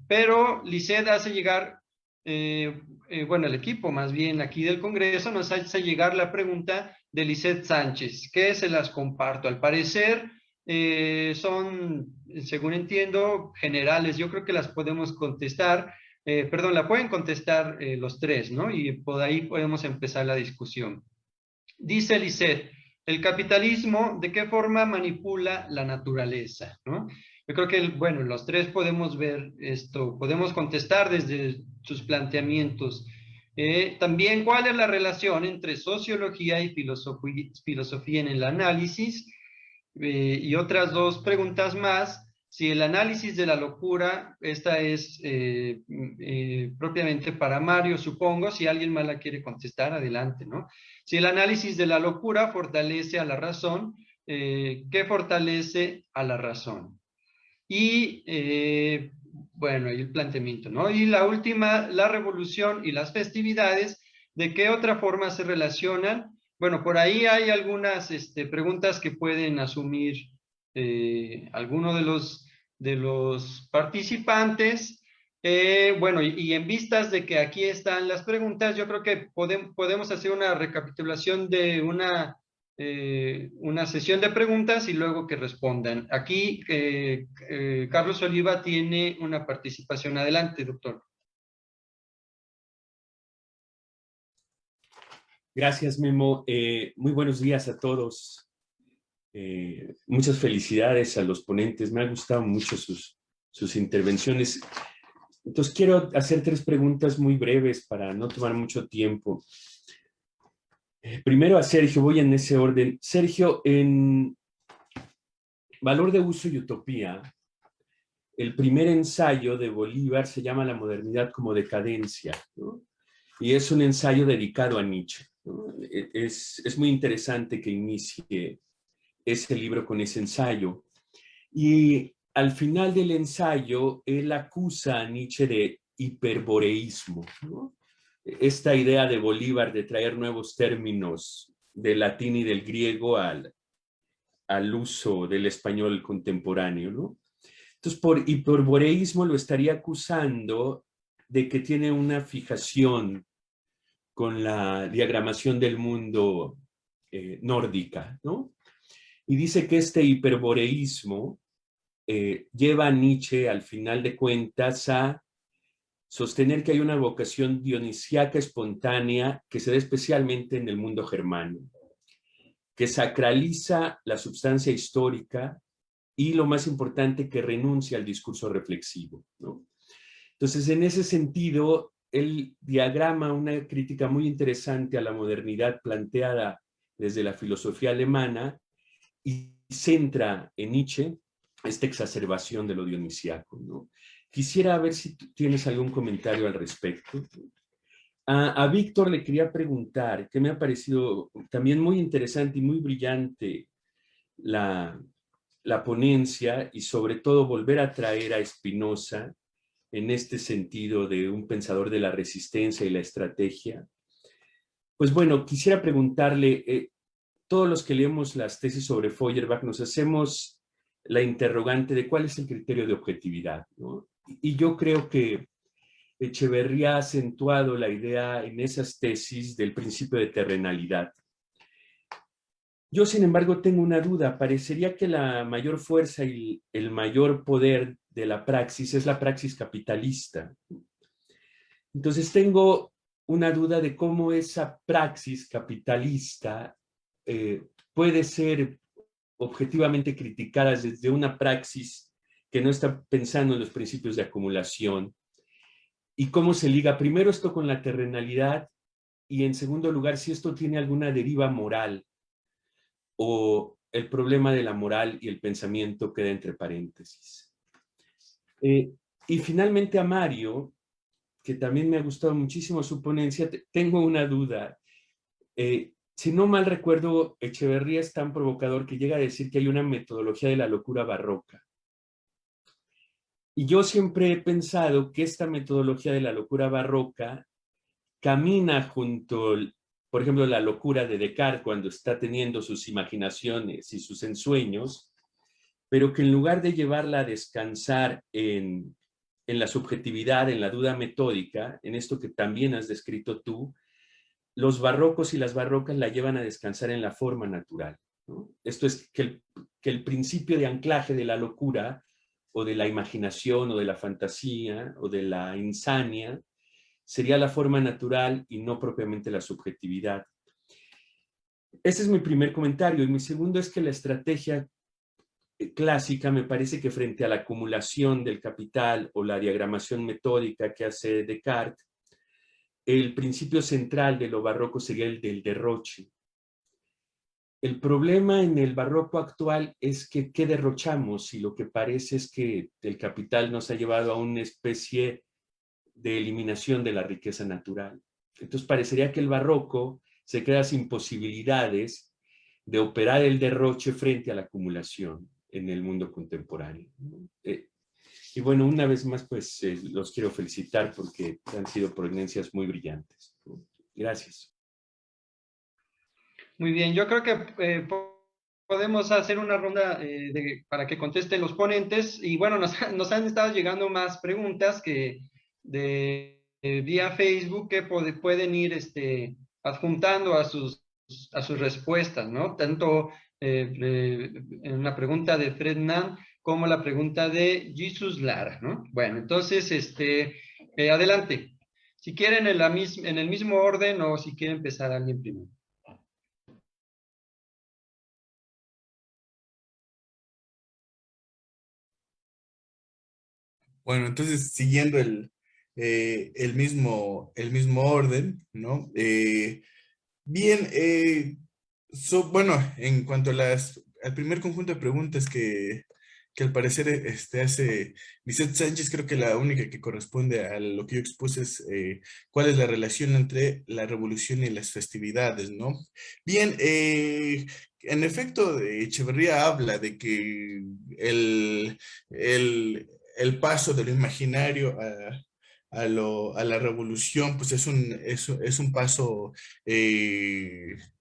Pero Lisset hace llegar, bueno, el equipo más bien aquí del Congreso nos hace llegar la pregunta de Lisset Sánchez, que se las comparto. Al parecer son, según entiendo, generales. Yo creo que las podemos contestar. Perdón, la pueden contestar los tres, ¿no? Y por ahí podemos empezar la discusión. Dice Lisset, ¿el capitalismo de qué forma manipula la naturaleza? ¿No? Yo creo que, bueno, los tres podemos ver esto, podemos contestar desde sus planteamientos. También, ¿cuál es la relación entre sociología y filosofía en el análisis? Y otras dos preguntas más. Si el análisis de la locura, esta es propiamente para Mario, supongo, si alguien más la quiere contestar, adelante, ¿no? Si el análisis de la locura fortalece a la razón, ¿qué fortalece a la razón? Y, bueno, y el planteamiento, ¿no? Y la última, la revolución y las festividades, ¿de qué otra forma se relacionan? Bueno, por ahí hay algunas preguntas que pueden asumir alguno de los participantes. Bueno, y en vistas de que aquí están las preguntas, yo creo que podemos hacer una recapitulación de una sesión de preguntas y luego que respondan. Aquí Carlos Oliva tiene una participación. Adelante, doctor. Gracias, Memo. Muy buenos días a todos. Muchas felicidades a los ponentes. Me han gustado mucho sus intervenciones. Entonces, quiero hacer 3 preguntas muy breves para no tomar mucho tiempo. Primero a Sergio, voy en ese orden. Sergio, en Valor de Uso y Utopía, el primer ensayo de Bolívar se llama La modernidad como decadencia, ¿no? Y es un ensayo dedicado a Nietzsche, ¿no? Es muy interesante que inicie ese libro con ese ensayo. Y al final del ensayo, él acusa a Nietzsche de hiperboreísmo, ¿no? Esta idea de Bolívar de traer nuevos términos del latín y del griego al uso del español contemporáneo, ¿no? Entonces, por hiperboreísmo lo estaría acusando de que tiene una fijación con la diagramación del mundo nórdica, ¿no? Y dice que este hiperboreísmo lleva a Nietzsche, al final de cuentas, a sostener que hay una vocación dionisíaca espontánea que se da especialmente en el mundo germano, que sacraliza la substancia histórica y, lo más importante, que renuncia al discurso reflexivo, ¿no? Entonces, en ese sentido, él diagrama una crítica muy interesante a la modernidad planteada desde la filosofía alemana y centra en Nietzsche esta exacerbación de lo dionisíaco, ¿no? Quisiera ver si tienes algún comentario al respecto. A Víctor le quería preguntar, que me ha parecido también muy interesante y muy brillante la ponencia, y sobre todo volver a traer a Spinoza en este sentido de un pensador de la resistencia y la estrategia. Pues bueno, quisiera preguntarle, todos los que leemos las tesis sobre Feuerbach nos hacemos la interrogante de cuál es el criterio de objetividad, ¿no? Y yo creo que Echeverría ha acentuado la idea en esas tesis del principio de terrenalidad. Yo, sin embargo, tengo una duda. Parecería que la mayor fuerza y el mayor poder de la praxis es la praxis capitalista. Entonces tengo una duda de cómo esa praxis capitalista puede ser objetivamente criticada desde una praxis que no está pensando en los principios de acumulación, y cómo se liga primero esto con la terrenalidad, y en segundo lugar, si esto tiene alguna deriva moral o el problema de la moral y el pensamiento queda entre paréntesis. Y finalmente a Mario, que también me ha gustado muchísimo su ponencia, tengo una duda. Si no mal recuerdo, Echeverría es tan provocador que llega a decir que hay una metodología de la locura barroca. Y yo siempre he pensado que esta metodología de la locura barroca camina junto, por ejemplo, la locura de Descartes cuando está teniendo sus imaginaciones y sus ensueños, pero que en lugar de llevarla a descansar en la subjetividad, en la duda metódica, en esto que también has descrito tú, los barrocos y las barrocas la llevan a descansar en la forma natural, ¿no? Esto es que el principio de anclaje de la locura o de la imaginación o de la fantasía o de la insania sería la forma natural y no propiamente la subjetividad. Ese es mi primer comentario. Y mi segundo es que la estrategia clásica me parece que frente a la acumulación del capital o la diagramación metódica que hace Descartes, el principio central de lo barroco sería el del derroche. El problema en el barroco actual es que ¿qué derrochamos? Y lo que parece es que el capital nos ha llevado a una especie de eliminación de la riqueza natural. Entonces parecería que el barroco se queda sin posibilidades de operar el derroche frente a la acumulación en el mundo contemporáneo. Y bueno, una vez más, pues los quiero felicitar porque han sido ponencias muy brillantes. Gracias. Muy bien, yo creo que podemos hacer una ronda para que contesten los ponentes. Y bueno, nos han estado llegando más preguntas que vía Facebook que pueden ir adjuntando a sus respuestas, ¿no? Tanto en la pregunta de Fred Nan como la pregunta de Jesus Lara, ¿no? Bueno, entonces, adelante. Si quieren en el mismo orden o si quiere empezar alguien primero. Bueno, entonces, siguiendo el mismo orden, ¿no? Bien, bueno, en cuanto a al primer conjunto de preguntas que al parecer hace Lisette Sánchez, creo que la única que corresponde a lo que yo expuse es cuál es la relación entre la revolución y las festividades, ¿no? Bien, en efecto, Echeverría habla de que el paso de lo imaginario a la revolución, pues es un paso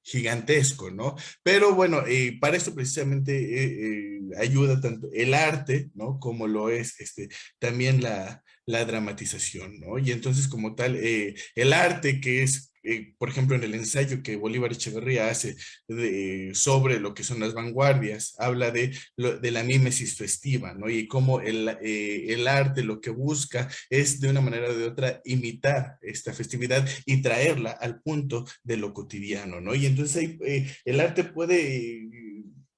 gigantesco, ¿no? Pero bueno, para esto precisamente ayuda tanto el arte, ¿no? Como lo es también la dramatización, ¿no? Y entonces como tal, el arte que es por ejemplo, en el ensayo que Bolívar Echeverría hace sobre lo que son las vanguardias, habla de la mímesis festiva, ¿no? Y cómo el arte lo que busca es de una manera o de otra imitar esta festividad y traerla al punto de lo cotidiano, ¿no? Y entonces ahí, el arte puede,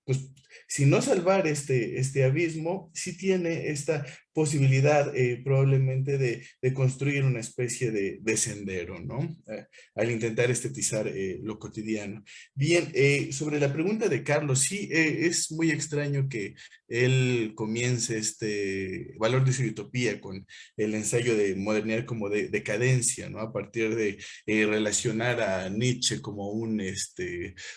pues, si no salvar este abismo, sí tiene esta posibilidad probablemente de construir una especie de sendero, ¿no? Al intentar estetizar lo cotidiano. Bien, sobre la pregunta de Carlos, sí, es muy extraño que él comience este valor de su utopía con el ensayo de modernidad como de decadencia, ¿no? A partir de relacionar a Nietzsche como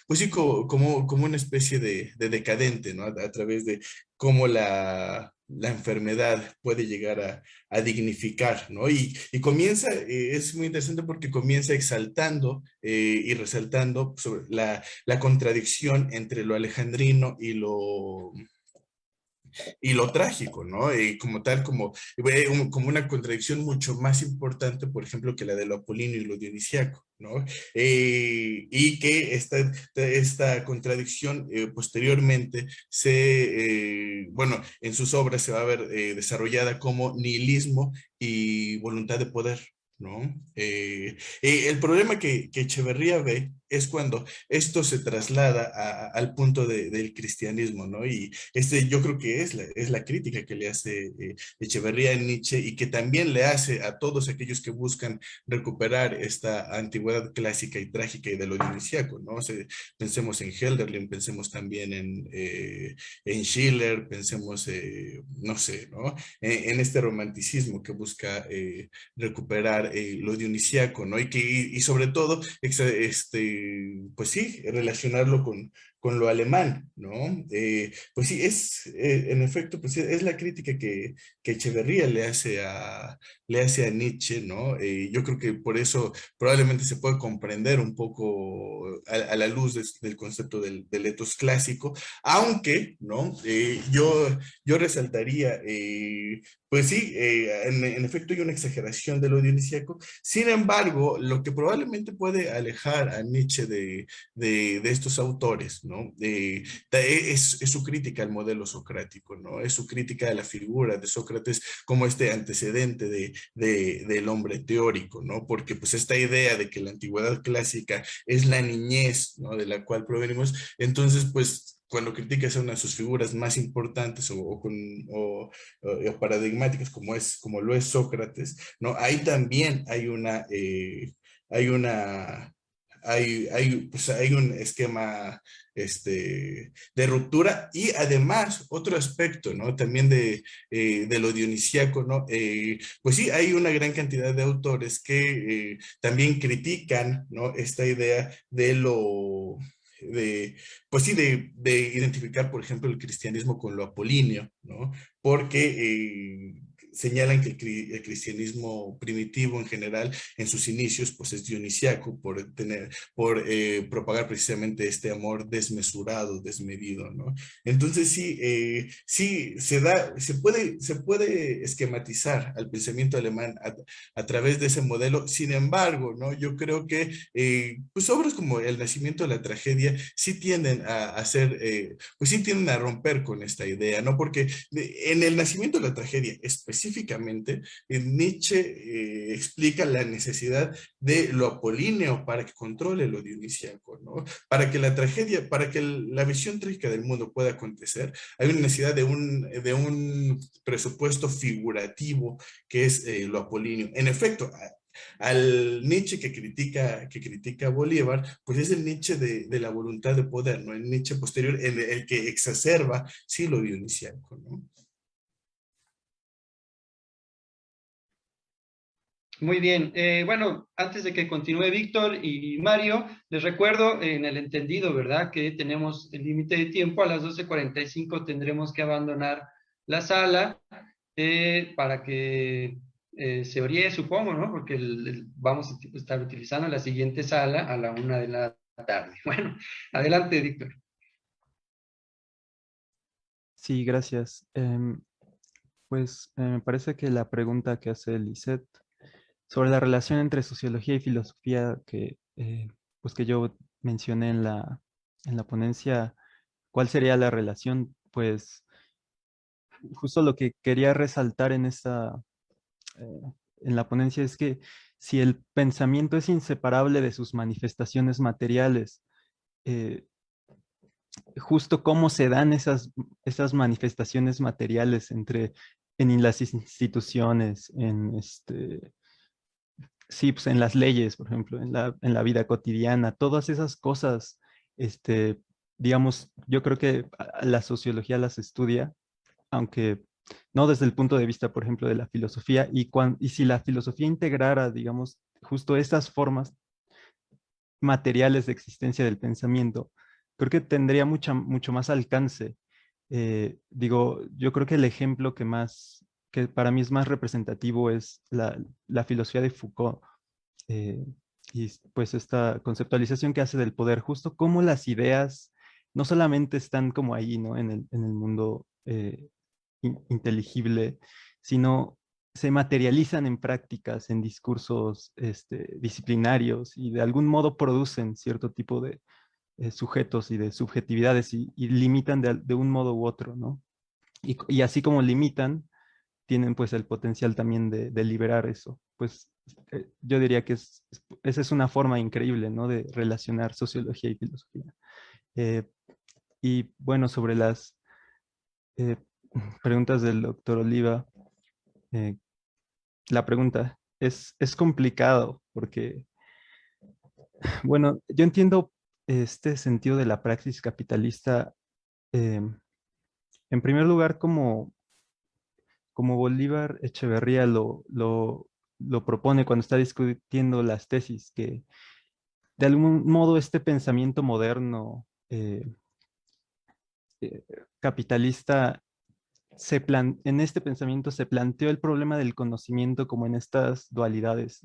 pues sí, como una especie de decadente, ¿no? A través de cómo la enfermedad puede llegar a dignificar, ¿no? Y comienza, es muy interesante porque comienza exaltando y resaltando sobre la contradicción entre lo alejandrino y lo trágico, ¿no? Y como tal, como una contradicción mucho más importante, por ejemplo, que la de lo apolíneo y lo dionisiaco, ¿no? Y que esta contradicción posteriormente bueno, en sus obras se va a ver desarrollada como nihilismo y voluntad de poder, ¿no? El problema que Echeverría ve es cuando esto se traslada al punto del cristianismo, ¿no? Y yo creo que es la crítica que le hace Echeverría a Nietzsche y que también le hace a todos aquellos que buscan recuperar esta antigüedad clásica y trágica y de lo dionisiaco, ¿no? O sea, pensemos en Hölderlin, pensemos también en Schiller, pensemos, no sé, ¿no? En este romanticismo que busca recuperar lo dionisiaco, ¿no? Y sobre todo, pues sí, relacionarlo con lo alemán, ¿no? Pues sí, en efecto, pues es la crítica que Echeverría le hace a Nietzsche, ¿no? Yo creo que por eso probablemente se puede comprender un poco a la luz del concepto del etos clásico, aunque, ¿no? Yo resaltaría, pues sí, en efecto hay una exageración del lo dionisíaco. Sin embargo, lo que probablemente puede alejar a Nietzsche de estos autores, ¿no? Es su crítica al modelo socrático, ¿no? Es su crítica a la figura de Sócrates como este antecedente del hombre teórico, ¿no? Porque pues esta idea de que la antigüedad clásica es la niñez, ¿no? De la cual provenimos, entonces pues cuando criticas a una de sus figuras más importantes o paradigmáticas como lo es Sócrates, ¿no? Ahí también hay una, pues hay un esquema de ruptura y además otro aspecto, ¿no? También de lo dionisíaco, ¿no? Pues sí, hay una gran cantidad de autores que también critican, ¿no? Esta idea de, pues sí, de identificar, por ejemplo, el cristianismo con lo apolíneo, ¿no? Porque señalan que el cristianismo primitivo en general, en sus inicios, pues es dionisiaco por propagar precisamente este amor desmesurado, desmedido, ¿no? Entonces sí, sí se puede esquematizar al pensamiento alemán a través de ese modelo. Sin embargo, ¿no? Yo creo que pues obras como El nacimiento de la tragedia sí tienden a ser, pues sí tienden a romper con esta idea, ¿no? Porque en El nacimiento de la tragedia específicamente, Nietzsche explica la necesidad de lo apolíneo para que controle lo dionisíaco, ¿no? Para que la tragedia, para que la visión trágica del mundo pueda acontecer, hay una necesidad de un presupuesto figurativo que es lo apolíneo. En efecto, al Nietzsche que critica a Bolívar, pues es el Nietzsche de la voluntad de poder, ¿no? El Nietzsche posterior, el que exacerba, sí, lo dionisiaco, ¿no? Muy bien. Bueno, antes de que continúe Víctor y Mario, les recuerdo en el entendido, ¿verdad? Que tenemos el límite de tiempo. A las 12:45 tendremos que abandonar la sala para que se oríe, supongo, ¿no? Porque vamos a estar utilizando la siguiente sala a la 1 de la tarde. Bueno, adelante, Víctor. Sí, gracias. Pues me parece que la pregunta que hace Lisette sobre la relación entre sociología y filosofía pues que yo mencioné en la ponencia, ¿cuál sería la relación? Pues justo lo que quería resaltar eh, en la ponencia es que si el pensamiento es inseparable de sus manifestaciones materiales, eh, justo cómo se dan esas manifestaciones materiales en las instituciones, sí, pues en las leyes, por ejemplo, en la vida cotidiana, todas esas cosas, este, digamos, yo creo que la sociología las estudia, aunque no desde el punto de vista, por ejemplo, de la filosofía, y si la filosofía integrara, digamos, justo estas formas materiales de existencia del pensamiento, creo que tendría mucho más alcance. Digo, yo creo que el ejemplo que para mí es más representativo es la filosofía de Foucault, eh, y pues esta conceptualización que hace del poder, justo como las ideas no solamente están como ahí, ¿no? En el mundo inteligible, sino se materializan en prácticas, en discursos disciplinarios y de algún modo producen cierto tipo de sujetos y de subjetividades y limitan de un modo u otro, ¿no? Y así como limitan, tienen pues el potencial también de liberar eso. Pues yo diría que esa es una forma increíble, ¿no?, de relacionar sociología y filosofía. Y bueno, sobre las eh, preguntas del doctor Oliva, eh, la pregunta es complicado porque, bueno, yo entiendo este sentido de la praxis capitalista, eh, en primer lugar, como Bolívar Echeverría lo propone cuando está discutiendo las tesis, que de algún modo este pensamiento moderno eh, capitalista en este pensamiento se planteó el problema del conocimiento como en estas dualidades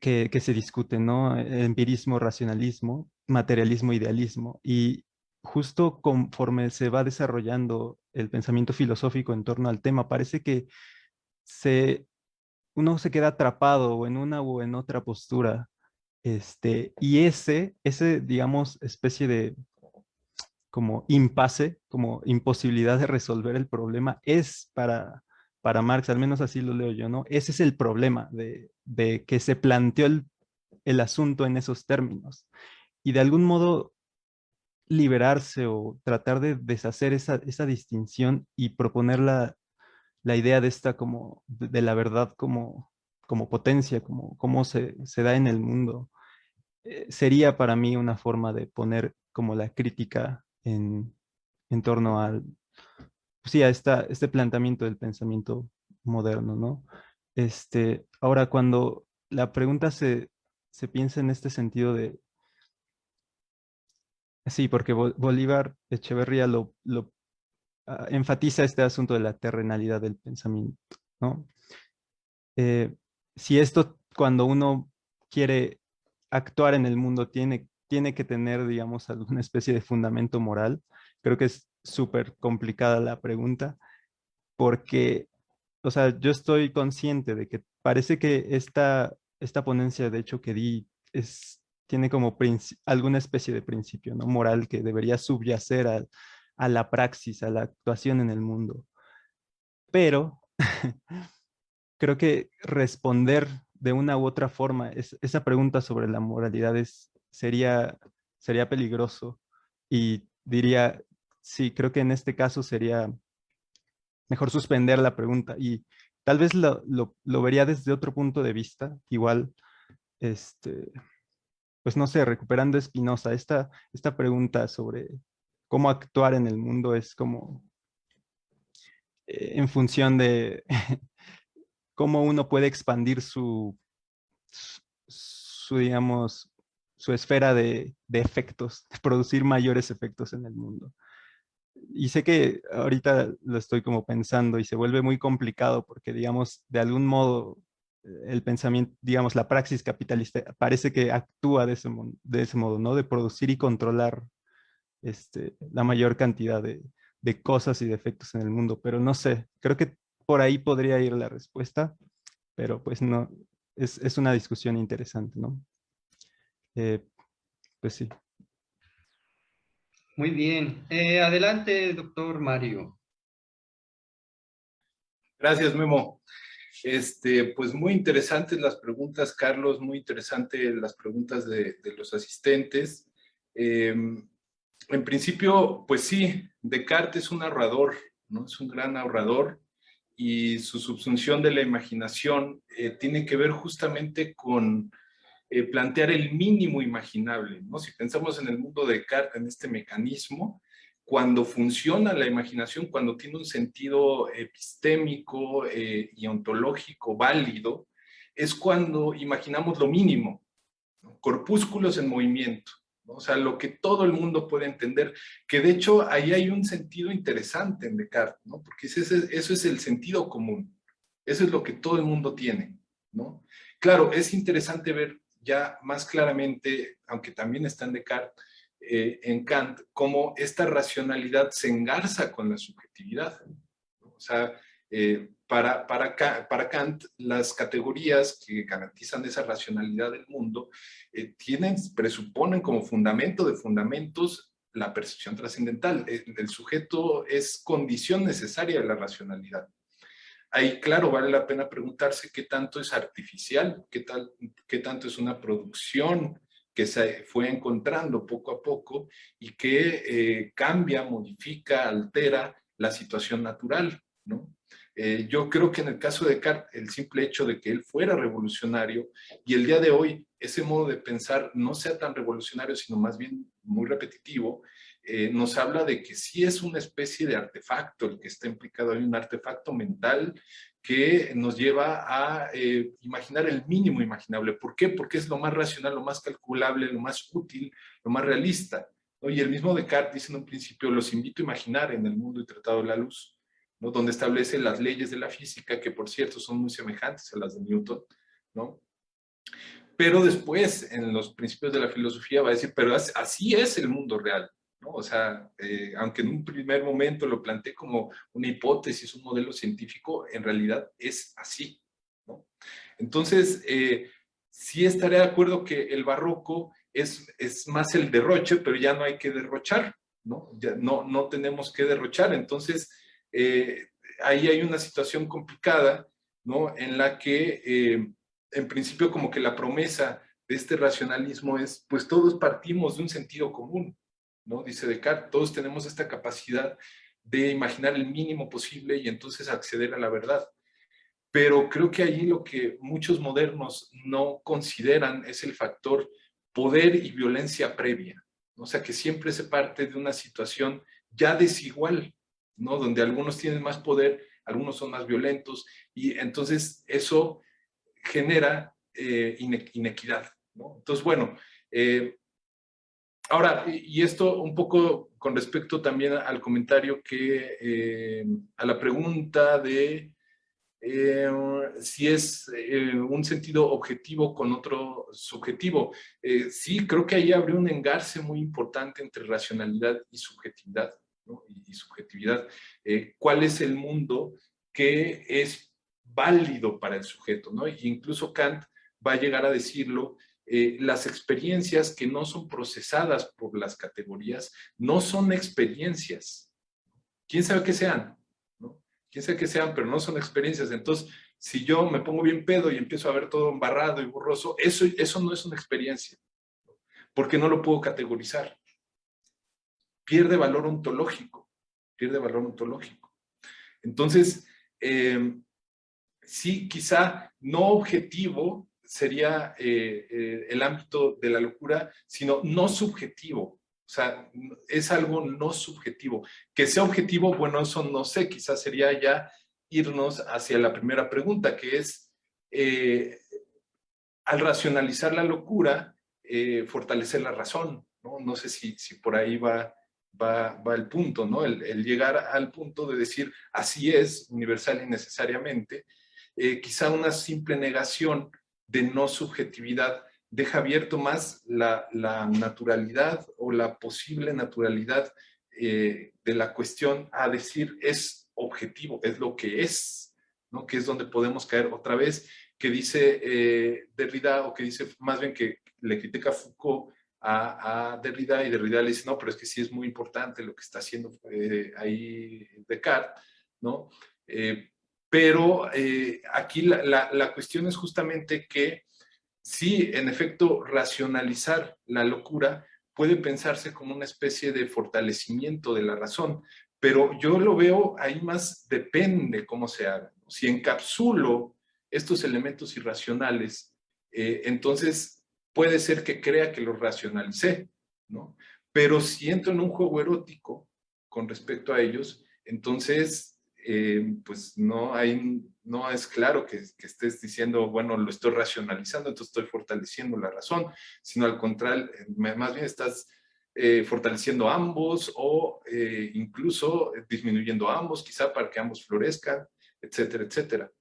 que se discuten, ¿no? Empirismo, racionalismo, materialismo, idealismo. Y justo conforme se va desarrollando el pensamiento filosófico en torno al tema, parece que uno se queda atrapado en una o en otra postura. Y digamos, especie de como impasse, como imposibilidad de resolver el problema, es para Marx, al menos así lo leo yo, ¿no? Ese es el problema de que se planteó el asunto en esos términos. Y de algún modo liberarse o tratar de deshacer esa distinción y proponer la idea de esta como, de la verdad como potencia, como se da en el mundo, sería para mí una forma de poner como la crítica en torno sí, a este planteamiento del pensamiento moderno, ¿no? Ahora, cuando la pregunta se piensa en este sentido sí, porque Bolívar Echeverría enfatiza este asunto de la terrenalidad del pensamiento, ¿no? Eh, si esto, cuando uno quiere actuar en el mundo, tiene que tener, digamos, alguna especie de fundamento moral, creo que es súper complicada la pregunta, porque, o sea, yo estoy consciente de que parece que esta ponencia, de hecho, que di, tiene como alguna especie de principio, ¿no?, moral que debería subyacer a la praxis, a la actuación en el mundo. Pero creo que responder de una u otra forma esa pregunta sobre la moralidad sería peligroso. Y diría, sí, creo que en este caso sería mejor suspender la pregunta y tal vez lo vería desde otro punto de vista. Igual, este, pues no sé, recuperando Spinoza, esta pregunta sobre cómo actuar en el mundo es como en función de cómo uno puede expandir digamos, su esfera de efectos, de producir mayores efectos en el mundo. Y sé que ahorita lo estoy como pensando y se vuelve muy complicado porque, digamos, de algún modo el pensamiento, digamos, la praxis capitalista parece que actúa de ese modo, ¿no? De producir y controlar la mayor cantidad de cosas y de efectos en el mundo. Pero no sé, creo que por ahí podría ir la respuesta, pero pues no, es una discusión interesante, ¿no? Pues sí. Muy bien. Adelante, doctor Mario. Gracias, Memo. Pues muy interesantes las preguntas, Carlos, muy interesantes las preguntas de los asistentes. En principio, pues sí, Descartes es un ahorrador, ¿no? Es un gran ahorrador y su subsunción de la imaginación tiene que ver justamente con plantear el mínimo imaginable, ¿no? Si pensamos en el mundo de Descartes, en este mecanismo, cuando funciona la imaginación, cuando tiene un sentido epistémico y ontológico válido, es cuando imaginamos lo mínimo, ¿no? Corpúsculos en movimiento, ¿no? O sea, lo que todo el mundo puede entender, que de hecho ahí hay un sentido interesante en Descartes, ¿no? Porque eso es el sentido común, eso es lo que todo el mundo tiene, ¿no? Claro, es interesante ver ya más claramente, aunque también está en Descartes, en Kant, cómo esta racionalidad se engarza con la subjetividad, ¿no? O sea, para Kant, las categorías que garantizan esa racionalidad del mundo presuponen como fundamento de fundamentos la percepción trascendental. El sujeto es condición necesaria de la racionalidad. ahí, claro, vale la pena preguntarse qué tanto es artificial, qué tanto es una producción que se fue encontrando poco a poco y que cambia, modifica, altera la situación natural, ¿no? Yo creo que en el caso de Descartes, el simple hecho de que él fuera revolucionario y el día de hoy ese modo de pensar no sea tan revolucionario, sino más bien muy repetitivo, nos habla de que sí es una especie de artefacto el que está implicado, hay un artefacto mental que nos lleva a imaginar el mínimo imaginable. ¿Por qué? Porque es lo más racional, lo más calculable, lo más útil, lo más realista, ¿no? Y el mismo Descartes dice en un principio, los invito a imaginar en el mundo y tratado de la luz, ¿no? Donde establece las leyes de la física, que por cierto son muy semejantes a las de Newton, ¿no? Pero después, en los principios de la filosofía, va a decir, pero así es el mundo real, ¿no? O sea, aunque en un primer momento lo planteé como una hipótesis, un modelo científico, en realidad es así, ¿no? Entonces, sí estaré de acuerdo que el barroco es más el derroche, pero ya no hay que derrochar, ¿no? Ya no tenemos que derrochar. Entonces, ahí hay una situación complicada, ¿no? En la que, en principio, como que la promesa de este racionalismo es, pues todos partimos de un sentido común, ¿no? Dice Descartes, todos tenemos esta capacidad de imaginar el mínimo posible y entonces acceder a la verdad. Pero creo que allí lo que muchos modernos no consideran es el factor poder y violencia previa, ¿no? O sea, que siempre se parte de una situación ya desigual, ¿no? Donde algunos tienen más poder, algunos son más violentos, y entonces eso genera inequidad, ¿no? Entonces, bueno, ahora, y esto un poco con respecto también al comentario que, a la pregunta de si es un sentido objetivo con otro subjetivo. Sí, creo que ahí habría un engarce muy importante entre racionalidad y subjetividad, ¿no? Y subjetividad. ¿Cuál es el mundo que es válido para el sujeto, ¿no? Y incluso Kant va a llegar a decirlo, las experiencias que no son procesadas por las categorías no son experiencias. ¿Quién sabe qué sean? ¿No? ¿Quién sabe qué sean? Pero no son experiencias. Entonces, si yo me pongo bien pedo y empiezo a ver todo embarrado y borroso, eso no es una experiencia, porque no lo puedo categorizar. Pierde valor ontológico, pierde valor ontológico. Entonces, sí, quizá no objetivo sería el ámbito de la locura, sino no subjetivo. O sea, es algo no subjetivo. Que sea objetivo, bueno, eso no sé, quizás sería ya irnos hacia la primera pregunta, que es, al racionalizar la locura, fortalecer la razón, ¿no? No sé si por ahí va el punto, ¿no? El llegar al punto de decir, así es, universal y necesariamente, quizá una simple negación de no subjetividad deja abierto más la naturalidad o la posible naturalidad de la cuestión a decir es objetivo, es lo que es, ¿no? Que es donde podemos caer otra vez, que dice Derrida, o que dice más bien que le critica Foucault a Derrida, y Derrida le dice, no, pero es que sí es muy importante lo que está haciendo ahí Descartes, ¿no? Pero aquí la cuestión es justamente que sí, en efecto, racionalizar la locura puede pensarse como una especie de fortalecimiento de la razón, pero yo lo veo ahí más depende cómo se haga. Si encapsulo estos elementos irracionales, entonces puede ser que crea que los racionalicé, ¿no? Pero si entro en un juego erótico con respecto a ellos, entonces pues no es claro que estés diciendo, bueno, lo estoy racionalizando, entonces estoy fortaleciendo la razón, sino al contrario, más bien estás fortaleciendo ambos o incluso disminuyendo ambos, quizá para que ambos florezcan, etcétera, etcétera.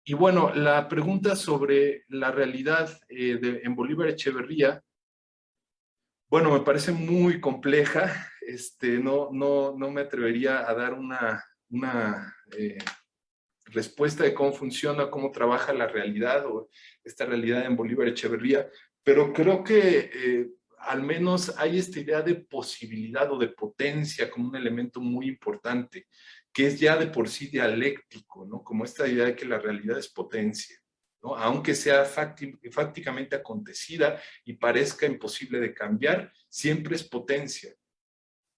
Y bueno, la pregunta sobre la realidad en Bolívar Echeverría, bueno, me parece muy compleja. No me atrevería a dar una respuesta de cómo funciona, cómo trabaja la realidad o esta realidad en Bolívar Echeverría, pero creo que al menos hay esta idea de posibilidad o de potencia como un elemento muy importante, que es ya de por sí dialéctico, ¿no? Como esta idea de que la realidad es potencia, ¿no? Aunque sea fácticamente acontecida y parezca imposible de cambiar, siempre es potencia,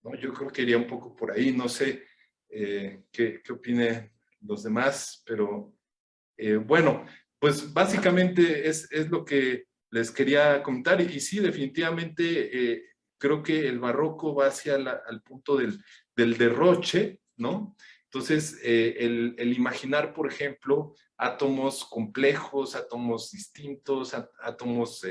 ¿no? Yo creo que iría un poco por ahí, no sé qué opinen los demás, pero bueno, pues básicamente es lo que les quería comentar y sí, definitivamente creo que el barroco va hacia al punto del derroche, ¿no? Entonces, el imaginar, por ejemplo, átomos complejos, átomos distintos, átomos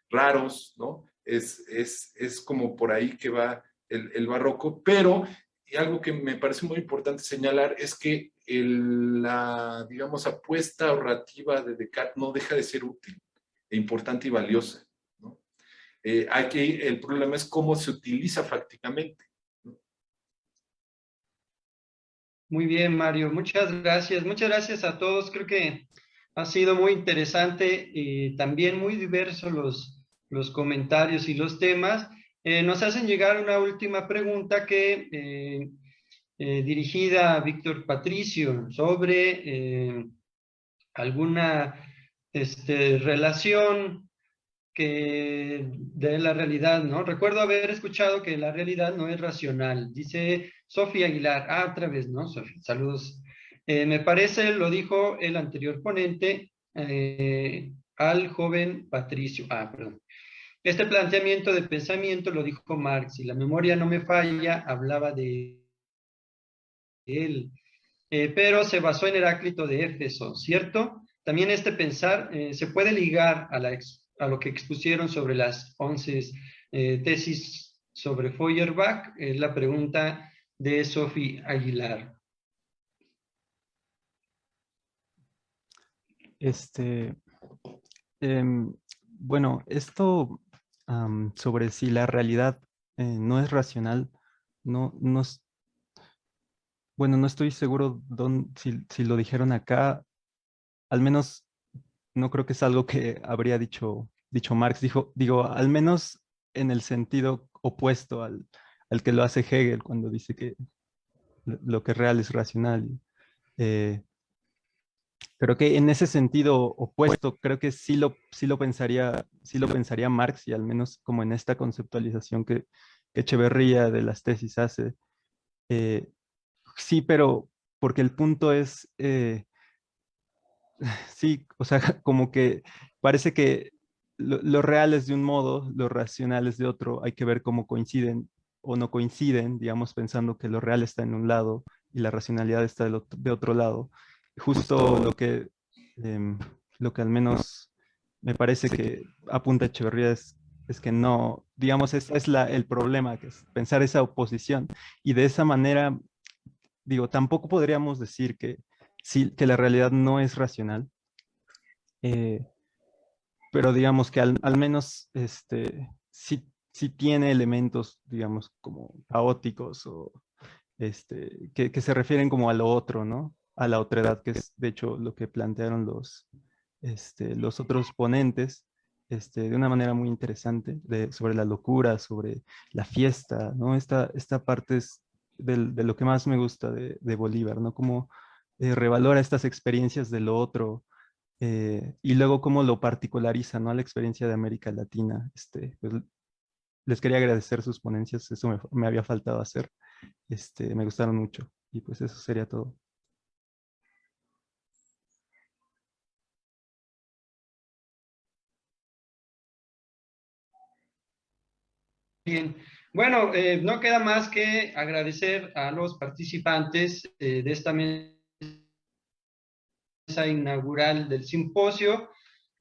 raros, ¿no? Es como por ahí que va el barroco, pero y algo que me parece muy importante señalar es que la, digamos, apuesta ahorrativa de Descartes no deja de ser útil, e importante y valiosa, ¿no? Aquí el problema es cómo se utiliza prácticamente, ¿no? Muy bien, Mario. Muchas gracias. Muchas gracias a todos. Creo que ha sido muy interesante y también muy diversos los comentarios y los temas. Nos hacen llegar una última pregunta que dirigida a Víctor Patricio sobre alguna relación de la realidad, ¿no? Recuerdo haber escuchado que la realidad no es racional. Dice Sofía Aguilar, otra vez, ¿no? Sofía, saludos. Me parece, lo dijo el anterior ponente, al joven Patricio. Perdón. Este planteamiento de pensamiento lo dijo Marx, y la memoria no me falla, hablaba de él, pero se basó en Heráclito de Éfeso, ¿cierto? También este pensar se puede ligar a lo que expusieron sobre las 11 tesis sobre Feuerbach, la pregunta de Sofía Aguilar. Bueno, esto sobre si la realidad no es racional, no, no, bueno, no estoy seguro si lo dijeron acá, al menos no creo que es algo que habría dicho Marx, digo, al menos en el sentido opuesto al que lo hace Hegel cuando dice que lo que es real es racional. Eh, Creo que en ese sentido opuesto, creo que sí lo pensaría Marx, y al menos como en esta conceptualización que Echeverría de las tesis hace. Eh, sí, pero porque el punto es, sí, o sea, como que parece que lo real es de un modo, lo racional es de otro. Hay que ver cómo coinciden o no coinciden, digamos, pensando que lo real está en un lado y la racionalidad está de otro lado. Justo em, lo que al menos me parece que apunta Echeverría es que no, digamos, ese es el problema, que es pensar esa oposición. Y de esa manera, digo, tampoco podríamos decir sí, que la realidad no es racional, eh, pero digamos que al menos sí tiene elementos, digamos, como caóticos o que se refieren como a lo otro, ¿no? A la otredad, que es de hecho lo que plantearon los otros ponentes, de una manera muy interesante, sobre la locura, sobre la fiesta, ¿no? Esta parte es de lo que más me gusta de Bolívar, ¿no? Cómo revalora estas experiencias de lo otro, y luego cómo lo particulariza, ¿no? A la experiencia de América Latina. Pues, les quería agradecer sus ponencias, eso me había faltado hacer. Me gustaron mucho. Y pues eso sería todo. Bien, bueno, no queda más que agradecer a los participantes de esta mesa inaugural del simposio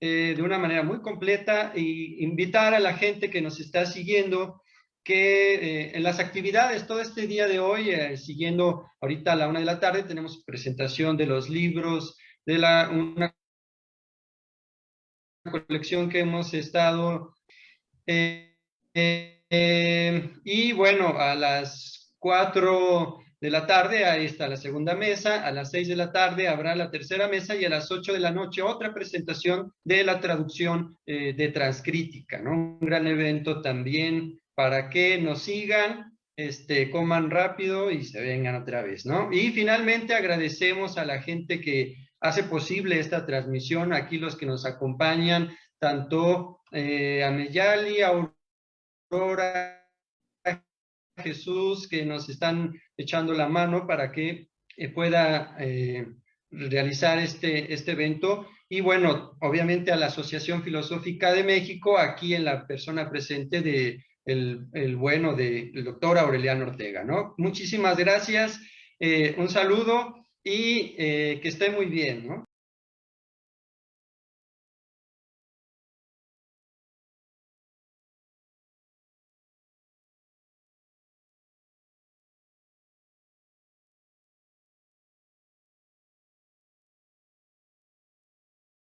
de una manera muy completa, y invitar a la gente que nos está siguiendo que en las actividades todo este día de hoy, siguiendo ahorita a la 1 de la tarde, tenemos presentación de los libros de una colección que hemos estado y bueno, a las 4 de la tarde, ahí está la segunda mesa, a las 6 de la tarde habrá la tercera mesa y a las 8 de la noche otra presentación de la traducción de Transcrítica, ¿no? Un gran evento también para que nos sigan, coman rápido y se vengan otra vez, ¿no? Y finalmente agradecemos a la gente que hace posible esta transmisión, aquí los que nos acompañan, tanto a Meyali, a Aurora, Jesús, que nos están echando la mano para que pueda realizar este evento. Y bueno, obviamente a la Asociación Filosófica de México, aquí en la persona presente de el bueno del doctor Aureliano Ortega, ¿no? Muchísimas gracias, un saludo y que esté muy bien, ¿no?